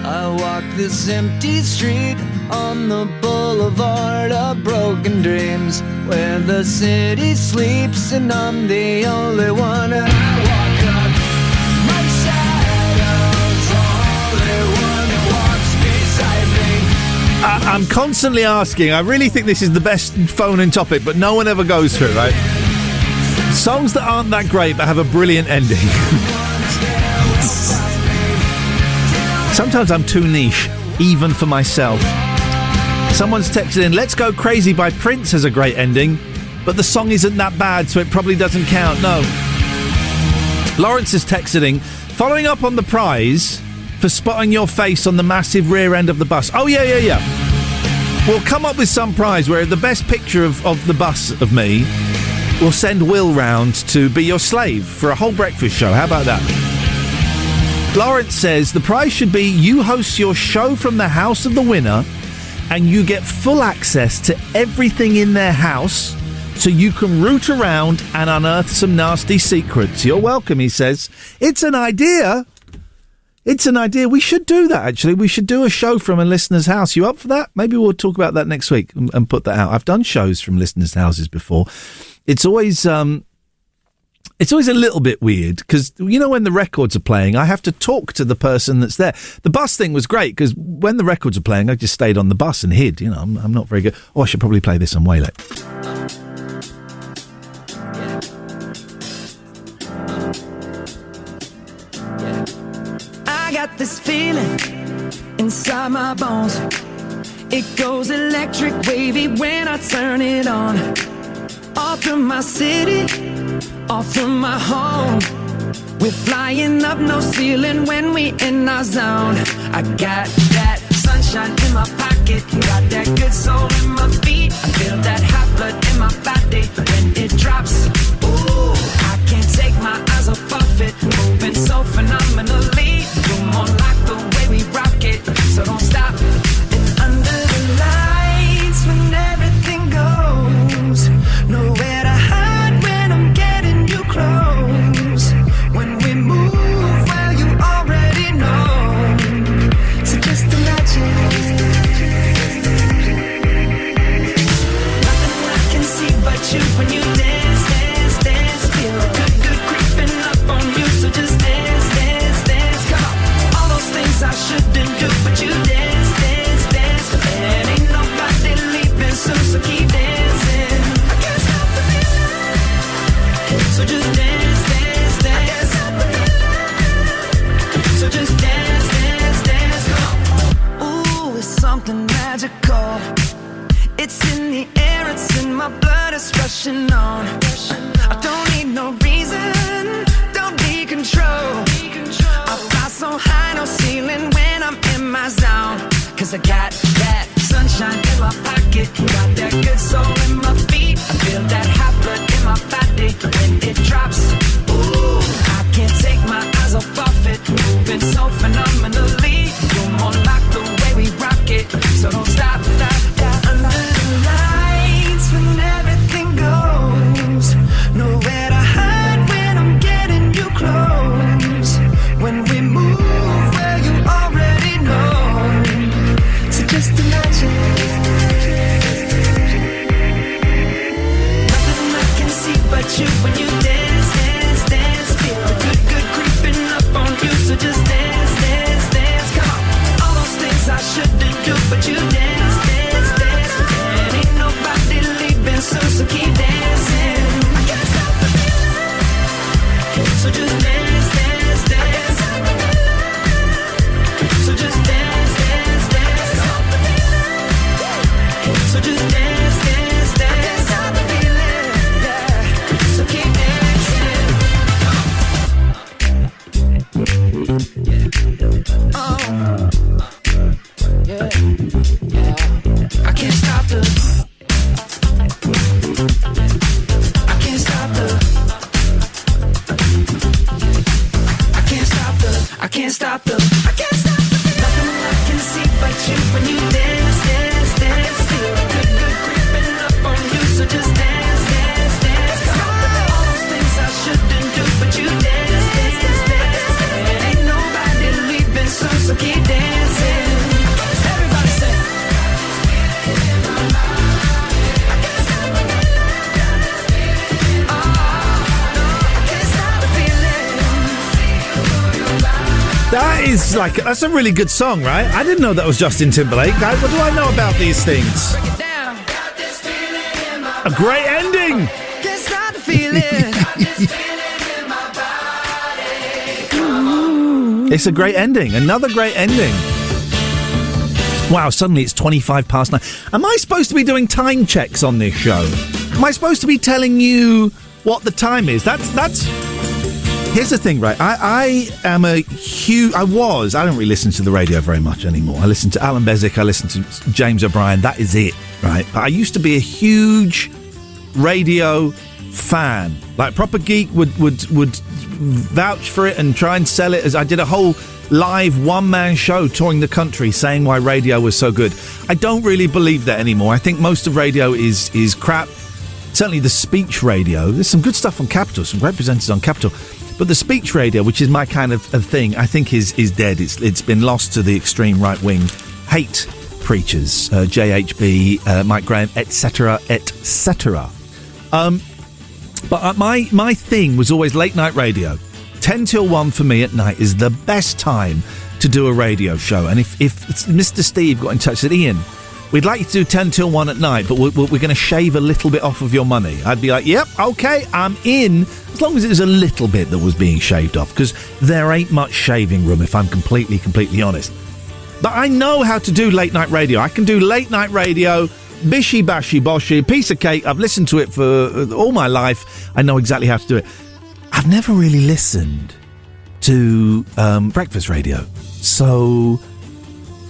I walk this empty street on the boulevard of broken dreams, where the city sleeps and I'm the only one, and I walk up. My shadow's only one that walks beside me. I'm constantly asking. I really think this is the best phone-in topic, but no one ever goes through it, right? Songs that aren't that great but have a brilliant ending. Sometimes I'm too niche, even for myself. Someone's texted in, Let's Go Crazy by Prince has a great ending, but the song isn't that bad, so it probably doesn't count. No. Lawrence is texted in, following up on the prize for spotting your face on the massive rear end of the bus. Oh, yeah. We'll come up with some prize where the best picture of the bus of me will send Will round to be your slave for a whole breakfast show. How about that? Lawrence says the prize should be you host your show from the house of the winner and you get full access to everything in their house so you can root around and unearth some nasty secrets. You're welcome, he says. It's an idea. It's an idea. We should do that, actually. We should do a show from a listener's house. You up for that? Maybe we'll talk about that next week and put that out. I've done shows from listeners' houses before. It's always a little bit weird because, you know, when the records are playing, I have to talk to the person that's there. The bus thing was great because when the records are playing, I just stayed on the bus and hid. You know, I'm not very good. Oh, I should probably play this on way late. I got this feeling inside my bones. It goes electric wavy when I turn it on. All through my city, all through my home. We're flying up, no ceiling when we in our zone. I got that sunshine in my pocket, got that good soul in my feet. I feel that hot blood in my body when it drops. Ooh, I can't take my eyes off of it, moving so phenomenally. You're more like the way we rock it, so don't stop. And under the lights when everything goes, nowhere to hide when I'm getting you close. When we move, well, you already know. So just imagine. Nothing I can see but you when you dance, dance, dance. Feel good, good creeping up on you. So just dance, dance, dance. Come on. All those things I shouldn't do, but you dance, dance, dance. And ain't nobody leaving soon, so keep dancing. I can't stop the feeling. So just dance, dance, dance. So just dance, dance, dance. Ooh, it's something magical. It's in the air, it's in my blood, it's rushing on. I don't need no reason, don't need control. I fly so high, no ceiling when I'm in my zone. Cause I got that sunshine in my pocket, got that good soul in my feet. I feel that hot blood in my body when it drops. Ooh, I can't take my eyes off of it, moving so phenomenally. You're more like the way we rock it, so don't stop, stop, stop. Under the lights when everything goes, nowhere to hide when I'm getting you close. When we move, well, you already know. So just imagine. Nothing I can see but you when you dance, dance, dance. Feel good, good creeping up on you. So just dance, dance, dance. Come on. All those things I shouldn't do, but you dance, dance, dance. And ain't nobody leaving soon, so keep dancing. I can't stop the feeling. So just dance, dance, dance. So just dance, dance, dance. So just dance, dance, dance. Stop the feeling, yeah. So keep dancing. Oh, yeah, yeah. I can't stop the. I can't stop the. I can't stop the. I can't stop the. I can't stop the. Nothing I can see but you when you dance, dance, dance. Feel good, good creeping up on you. So just dance, dance, dance. Come on. All those things I shouldn't do, but you dance, dance, dance. And ain't nobody leaving soon, so keep dancing. Everybody say. That is that's a really good song, right? I didn't know that was Justin Timberlake. What do I know about these things? A great ending. Can't stop the feeling. It's a great ending. Another great ending. Wow, suddenly it's 9:25. Am I supposed to be doing time checks on this show? Am I supposed to be telling you what the time is? That's Here's the thing, right? I am a huge... I don't really listen to the radio very much anymore. I listen to Alan Bezic, I listen to James O'Brien, that is it, right? But I used to be a huge radio fan. Like, proper geek would vouch for it and try and sell it. As I did a whole live one-man show touring the country saying why radio was so good. I don't really believe that anymore. I think most of radio is crap. Certainly the speech radio. There's some good stuff on Capital, some great presenters on Capital. But the speech radio, which is my kind of thing, I think is dead. It's been lost to the extreme right-wing hate preachers, JHB, Mike Graham, etc., etc. But my thing was always late-night radio. 10 till 1 for me at night is the best time to do a radio show. And if Mr. Steve got in touch with Ian, we'd like you to do 10 till 1 at night, but we're going to shave a little bit off of your money. I'd be like, yep, okay, I'm in, as long as it was a little bit that was being shaved off, because there ain't much shaving room, if I'm completely honest. But I know how to do late night radio. I can do late night radio, bishy, bashy, boshy, piece of cake. I've listened to it for all my life. I know exactly how to do it. I've never really listened to breakfast radio. So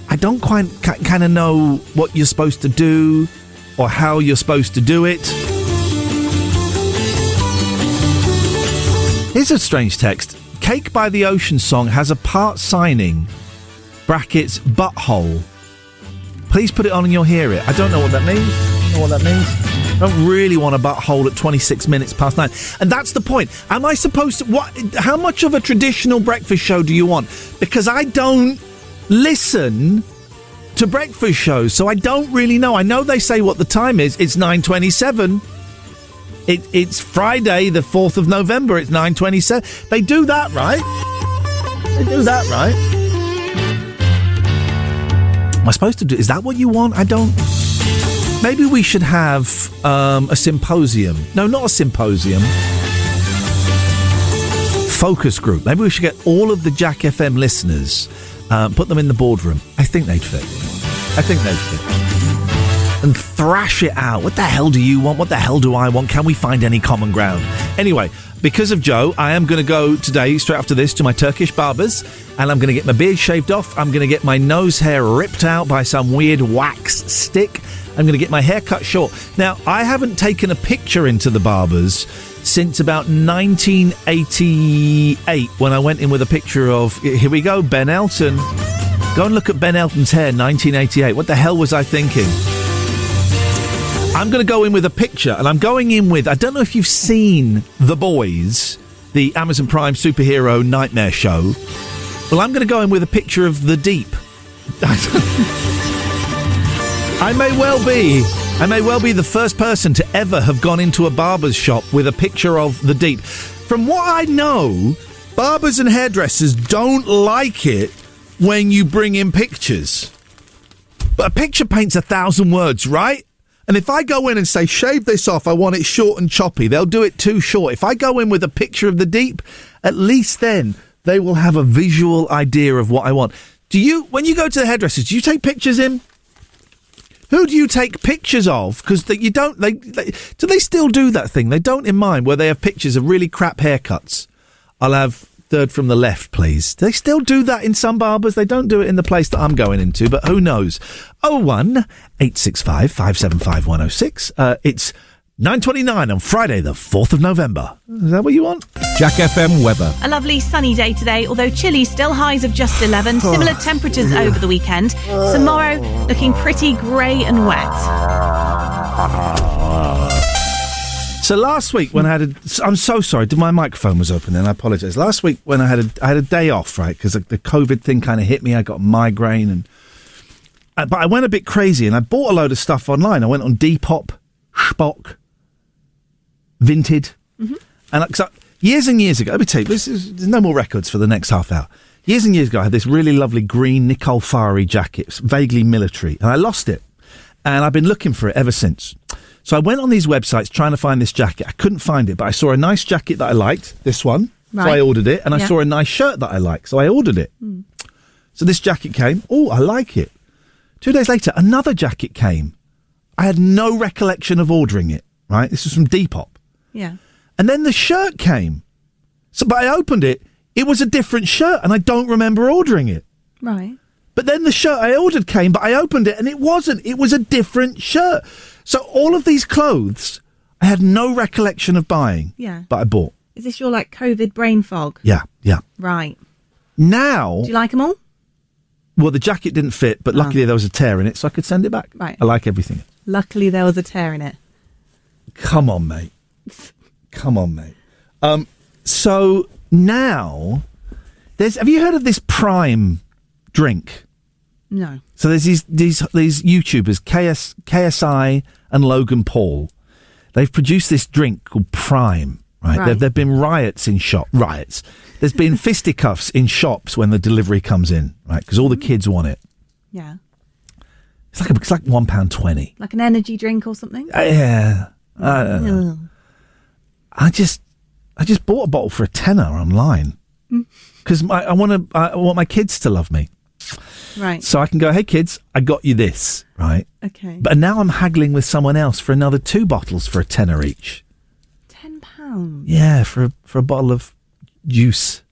I don't quite kind of know what you're supposed to do or how you're supposed to do it. Here's a strange text. Cake by the Ocean song has a part signing, brackets, butthole. Please put it on and you'll hear it. I don't know what that means. I don't really want a butthole at 26 minutes past 9. And that's the point. Am I supposed to... How much of a traditional breakfast show do you want? Because I don't listen to breakfast shows, so I don't really know. I know they say what the time is. It's 9:27. It's Friday, the 4th of November. It's 9:27. They do that, right? Am I supposed to do... Is that what you want? I don't... Maybe we should have a symposium. No, not a symposium. Focus group. Maybe we should get all of the Jack FM listeners, put them in the boardroom. I think they'd fit. And thrash it out. What the hell do you want? What the hell do I want? Can we find any common ground? Anyway, because of Joe, I am going to go today, straight after this, to my Turkish barbers, and I'm going to get my beard shaved off. I'm going to get my nose hair ripped out by some weird wax stick. I'm going to get my hair cut short. Now, I haven't taken a picture into the barbers since about 1988, when I went in with a picture of, here we go, Ben Elton. Go and look at Ben Elton's hair, 1988. What the hell was I thinking? I'm going to go in with a picture, and I'm going in with... I don't know if you've seen The Boys, the Amazon Prime superhero nightmare show. Well, I'm going to go in with a picture of The Deep. I may well be the first person to ever have gone into a barber's shop with a picture of The Deep. From what I know, barbers and hairdressers don't like it when you bring in pictures. But a picture paints 1,000 words, right? And if I go in and say, shave this off, I want it short and choppy, they'll do it too short. If I go in with a picture of The Deep, at least then they will have a visual idea of what I want. When you go to the hairdressers, do you take pictures in? Who do you take pictures of? Because do they still do that thing? They don't in mine, where they have pictures of really crap haircuts. I'll have third from the left, please. Do they still do that in some barbers? They don't do it in the place that I'm going into, but who knows? 01865 575 106. It's 9:29 on Friday, the 4th of November. Is that what you want? Jack FM weather. A lovely sunny day today, although chilly, still highs of just 11. Similar temperatures over the weekend. Tomorrow, looking pretty grey and wet. So last week when I had I'm so sorry, my microphone was open then, I apologise. Last week when I had a day off, right, because the COVID thing kind of hit me, I got a migraine, but I went a bit crazy and I bought a load of stuff online. I went on Depop, Spock, Vinted, and years and years ago, let me tell you, there's no more records for the next half hour. Years and years ago, I had this really lovely green Nicole Fari jacket, vaguely military, and I lost it. And I've been looking for it ever since. So I went on these websites trying to find this jacket. I couldn't find it, but I saw a nice jacket that I liked, this one. Right. So I ordered it, and I saw a nice shirt that I liked, so I ordered it. So this jacket came. Oh, I like it. 2 days later, another jacket came. I had no recollection of ordering it, right? This was from Depop. Yeah. And then the shirt came. But I opened it. It was a different shirt, and I don't remember ordering it. Right. But then the shirt I ordered came, but I opened it, and it wasn't. It was a different shirt. So all of these clothes, I had no recollection of buying. Yeah. But I bought. Is this your, COVID brain fog? Yeah. Right. Now... Do you like them all? Well, the jacket didn't fit, but luckily there was a tear in it, so I could send it back. Right. I like everything. Luckily there was a tear in it. Come on, mate. So now, have you heard of this Prime drink? No. So there's these YouTubers, KSI and Logan Paul. They've produced this drink called Prime, right? There've been riots in riots. There's been fisticuffs in shops when the delivery comes in, right? Because all the kids want it. Yeah. It's like £1.20. Like an energy drink or something? Yeah. I don't know. I just bought a bottle for £10 online because I want my kids to love me. Right. So I can go, hey kids, I got you this, right? Okay. But now I'm haggling with someone else for another 2 bottles for a tenner each. £10? Yeah, for a bottle of juice.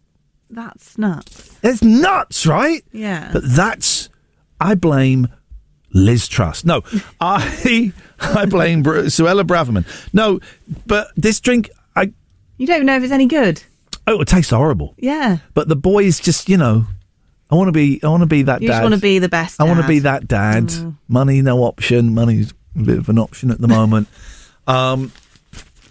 That's nuts. It's nuts, right? Yeah. But I blame Liz Truss. No, I blame Suella Braverman. No, but this drink, You don't know if it's any good. Oh, it tastes horrible. Yeah. But the boys just, I want to be that You dad. just want to be the best I want to dad. be that dad. Money, no option. Money's a bit of an option at the moment. Are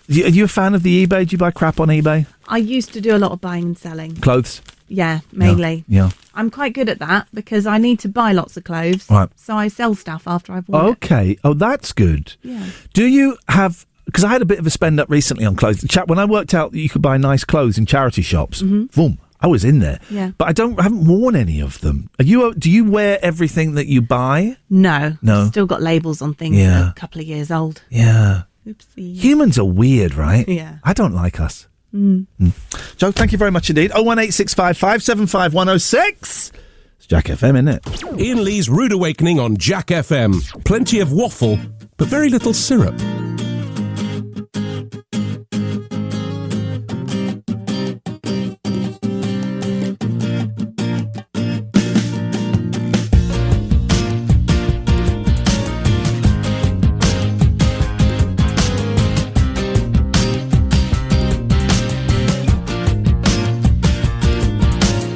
you a fan of the eBay? Do you buy crap on eBay? I used to do a lot of buying and selling. Clothes? Yeah, mainly. Yeah. I'm quite good at that because I need to buy lots of clothes. Right. So I sell stuff after I've worn it. Okay. Oh, that's good. Yeah. Do you have... Because I had a bit of a spend up recently on clothes. When I worked out that you could buy nice clothes in charity shops, boom, I was in there. Yeah. But I haven't worn any of them. Do you wear everything that you buy? No. No. Still got labels on things Yeah. that are a couple of years old. Yeah. Oopsie. Humans are weird, right? Yeah. I don't like us. Joe, thank you very much indeed. 01865 575 106. It's Jack FM, isn't it? Iain Lee's Rude Awakening on Jack FM. Plenty of waffle, but very little syrup.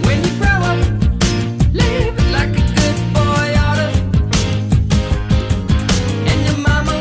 When you grow up, live it like a good boy oughta. And your mama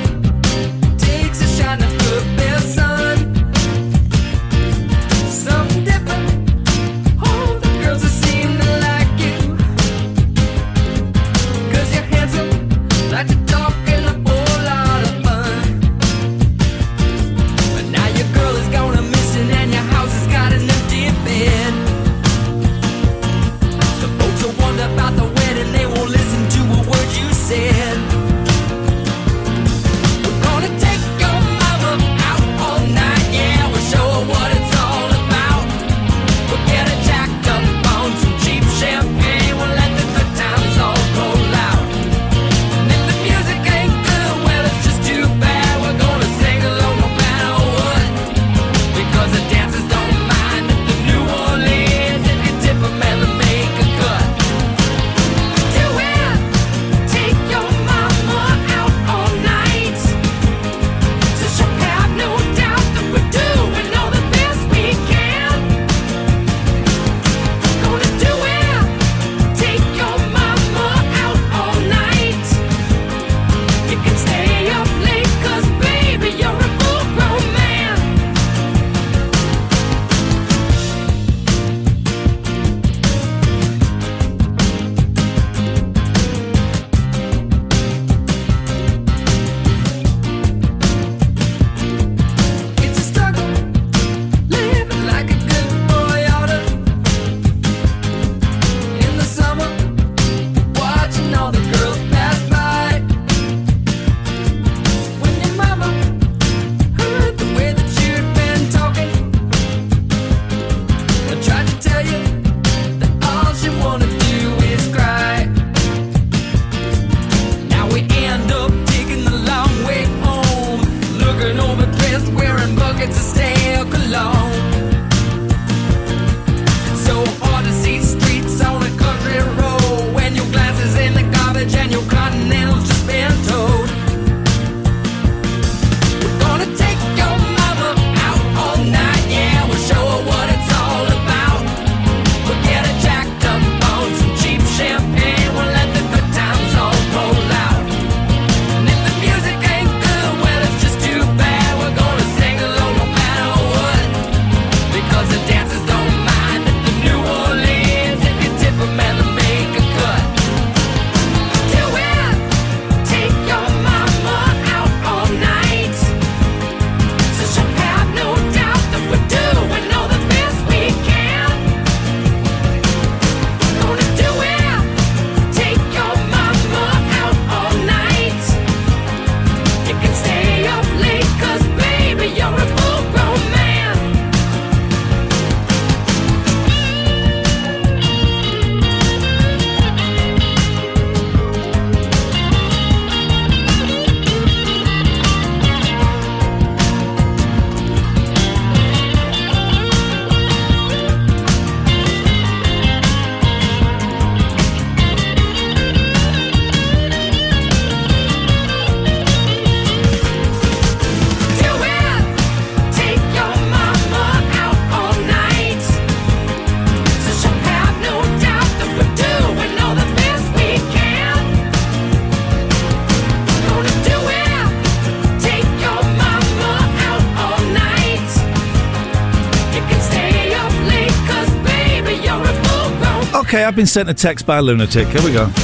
Okay, I've been sent a text by a lunatic. Here we go. What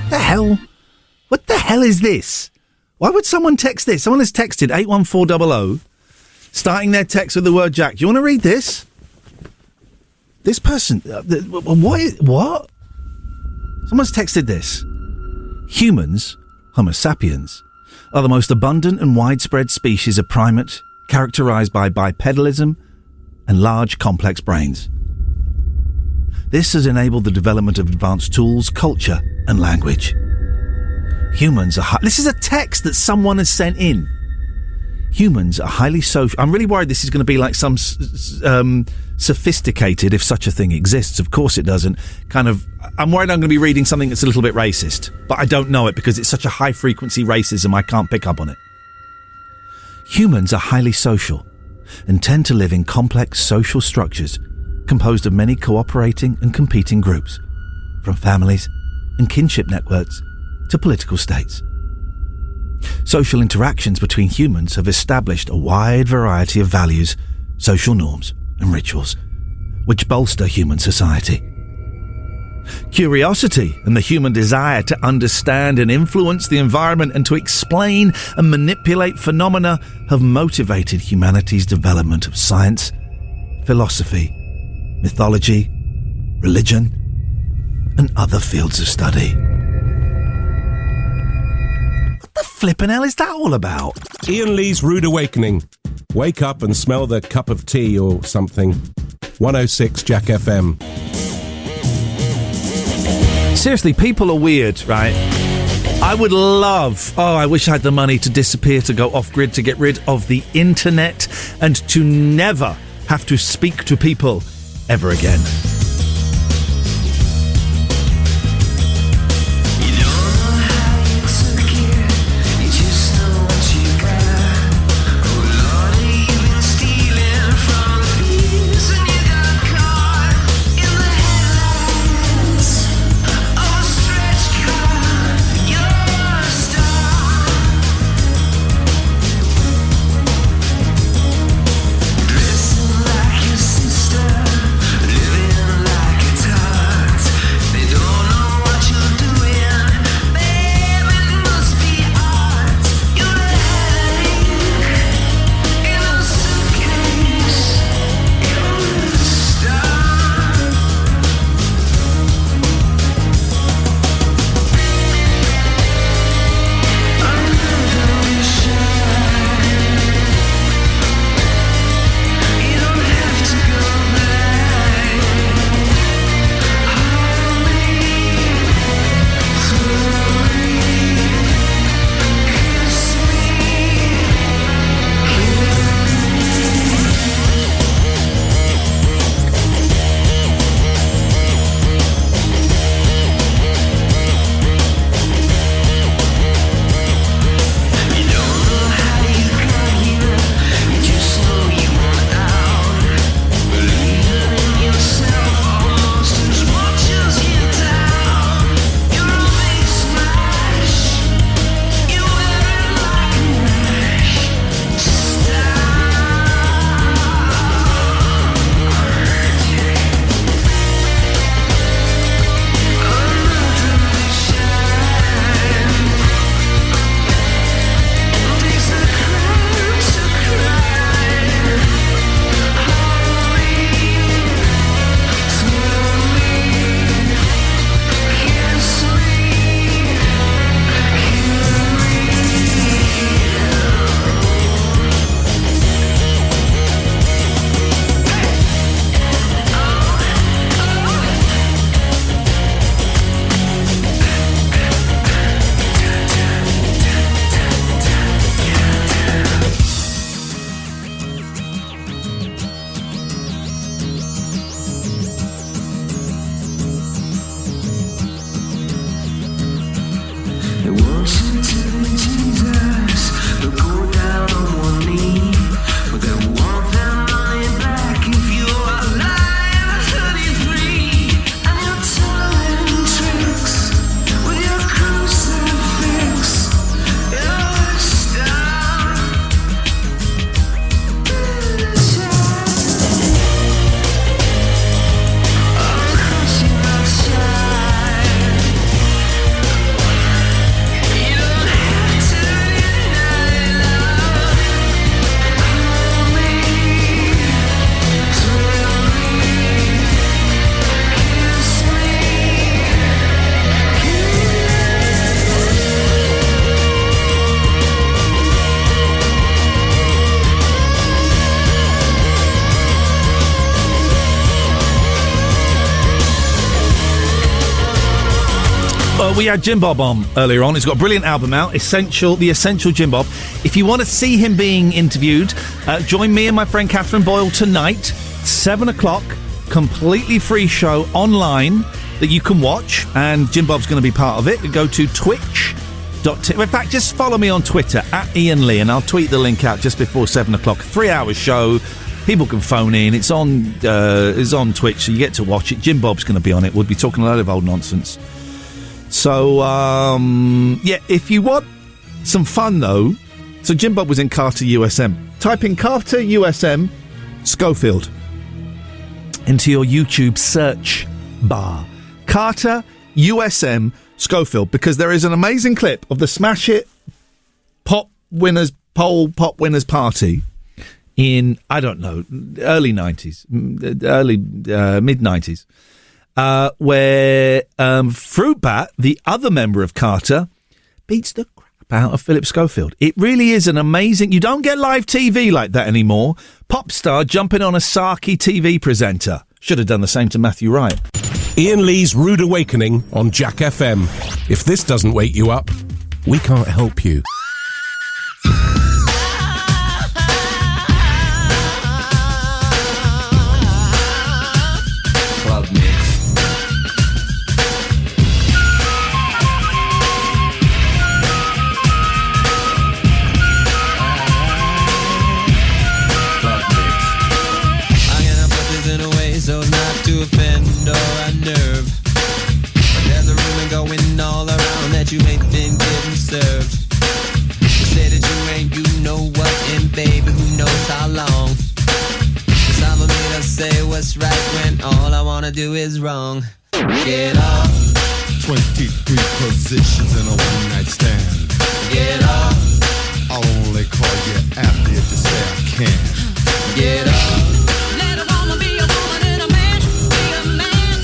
the hell? What the hell is this? Why would someone text this? Someone has texted 81400, starting their text with the word Jack. Do you want to read this? This person... what? Someone's texted this. Humans, Homo sapiens, are the most abundant and widespread species of primate, characterized by bipedalism and large, complex brains. This has enabled the development of advanced tools, culture, and language. Humans are... This is a text that someone has sent in. Humans are highly social... I'm really worried this is going to be like some sophisticated, if such a thing exists. Of course it doesn't. Kind of... I'm worried I'm going to be reading something that's a little bit racist. But I don't know it because it's such a high-frequency racism I can't pick up on it. Humans are highly social and tend to live in complex social structures composed of many cooperating and competing groups, from families and kinship networks to political states. Social interactions between humans have established a wide variety of values, social norms, and rituals, which bolster human society. Curiosity and the human desire to understand and influence the environment and to explain and manipulate phenomena have motivated humanity's development of science, philosophy, mythology, religion, and other fields of study. What the flippin' hell is that all about? Iain Lee's Rude Awakening. Wake up and smell the cup of tea or something. 106 Jack FM. Seriously, people are weird, right? I would love... I wish I had the money to disappear, to go off-grid, to get rid of the internet and to never have to speak to people ever again. Living we had Jim Bob on earlier on. He's got a brilliant album out, The Essential Jim Bob. If you want to see him being interviewed, join me and my friend Catherine Boyle tonight, 7 o'clock, completely free show online that you can watch, and Jim Bob's going to be part of it. Go to twitch.tv. In fact, just follow me on Twitter, @Iain Lee, and I'll tweet the link out just before 7 o'clock. 3-hour show. People can phone in. It's on Twitch, so you get to watch it. Jim Bob's going to be on it. We'll be talking a load of old nonsense. So, if you want some fun, though... So Jim Bob was in Carter USM. Type in Carter USM Schofield into your YouTube search bar. Carter USM Schofield, because there is an amazing clip of the Smash It Pop Winners Party in, I don't know, early 90s, mid-90s, where Fruitbat, the other member of Carter, beats the crap out of Philip Schofield. It really is an amazing... You don't get live TV like that anymore. Pop star jumping on a sarky TV presenter. Should have done the same to Matthew Wright. Iain Lee's Rude Awakening on Jack FM. If this doesn't wake you up, we can't help you. Club Mix. Club Mix. I'm gonna put this in a way so as not to offend or unnerve. But there's a rumor going all around that you ain't been getting served. You say that you ain't, you know what, and baby, who knows how long. It's time for me to say what's right when all I wanna do is wrong. Get up. 23 positions in a one-night stand. Get up. I'll only call you after you say I can. Get up. Let a woman be a woman and a man be a man.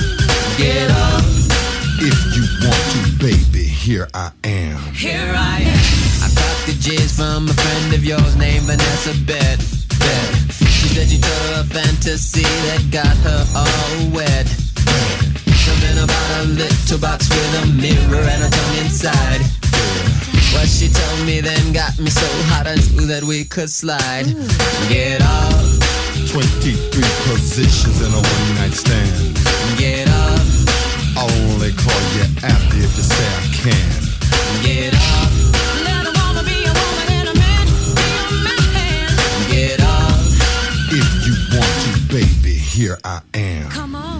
Get up. If you want to, baby, here I am. Here I am. I got the jizz from a friend of yours named Vanessa Bet. She said you told her a fantasy that got her all wet. Something about a little box with a mirror and a tongue inside. What she told me then got me so hot I knew that we could slide. Get up. 23 positions in a one-night stand. Get up. I'll only call you after you say I can. Get up. Let a woman be a woman and a man be a man. Get up. If you want to, baby, here I am. Come on.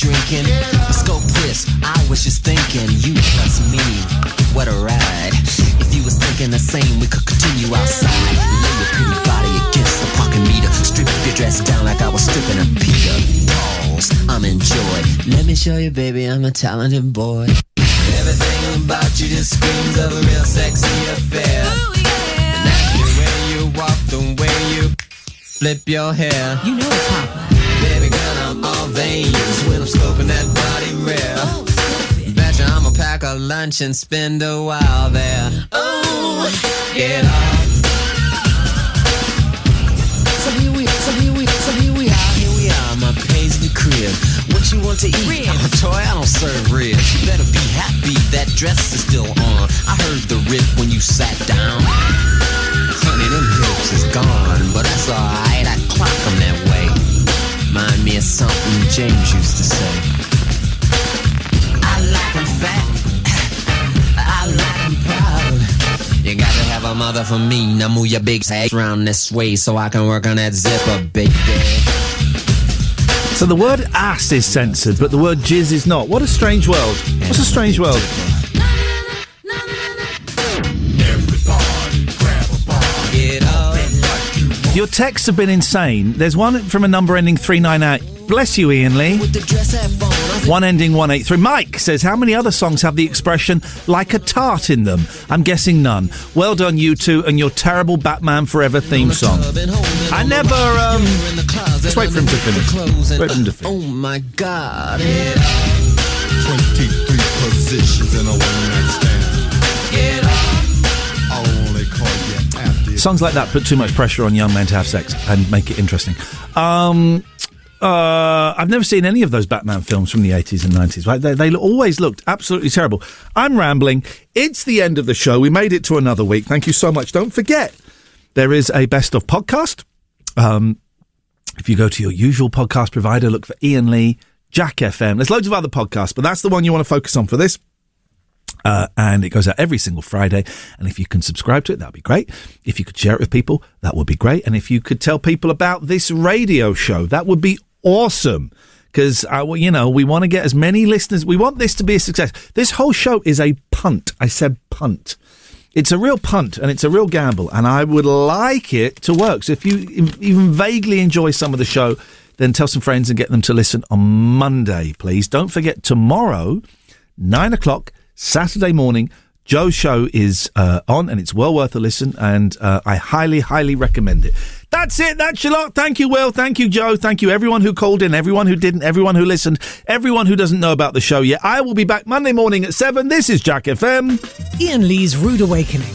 Drinking, let's go piss. I was just thinking, you plus me, what a ride. If you was thinking the same, we could continue outside. Lay your pretty body against the parking meter. Strip your dress down like I was stripping a Peter. Pause, I'm in joy. Let me show you, baby, I'm a talented boy. Everything about you just screams of a real sexy affair. Ooh, yeah. And that's the way you walk, the way you flip your hair. You know it, Papa. Baby girl, I'm all veins when I'm scoping that body real. Betcha I'ma pack a lunch and spend a while there. Oh, get up. So here we are, my paisley crib. What you want to eat? I'm a toy, I don't serve ribs. You better be happy that dress is still on. I heard the rip when you sat down. Honey, them hips is gone, but that's alright, I clock them that way. Remind me of something James used to say. I like them fat, I like them proud. You got to have a mother for me. Now move your big ass around this way so I can work on that zipper, baby. So the word ass is censored, but the word jizz is not. What a strange world. What's a strange world? Everybody grab a body. Get up. Like you Your texts have been insane. There's one from a number ending 398. Bless you, Iain Lee. One ending 183. Mike says, how many other songs have the expression like a tart in them? I'm guessing none. Well done, you two, and your terrible Batman Forever theme song. I never, let's wait for him to finish. Oh my God. 23 positions in a one-night stand. I only call you after. Songs like that put too much pressure on young men to have sex and make it interesting. I've never seen any of those Batman films from the 80s and 90s. Right? They always looked absolutely terrible. I'm rambling. It's the end of the show. We made it to another week. Thank you so much. Don't forget, there is a best of podcast. If you go to your usual podcast provider, look for Iain Lee, Jack FM. There's loads of other podcasts, but that's the one you want to focus on for this. And it goes out every single Friday. And if you can subscribe to it, that'd be great. If you could share it with people, that would be great. And if you could tell people about this radio show, that would be awesome. Because, we want to get as many listeners. We want this to be a success. This whole show is a punt. I said punt. It's a real punt and it's a real gamble. And I would like it to work. So if you even vaguely enjoy some of the show, then tell some friends and get them to listen on Monday, please. Don't forget, tomorrow, 9 o'clock, Saturday morning, Joe's show is on, and it's well worth a listen, and I highly, highly recommend it. That's it. That's your lot. Thank you, Will. Thank you, Joe. Thank you, everyone who called in, everyone who didn't, everyone who listened, everyone who doesn't know about the show yet. I will be back Monday morning at 7. This is Jack FM. Iain Lee's Rude Awakening.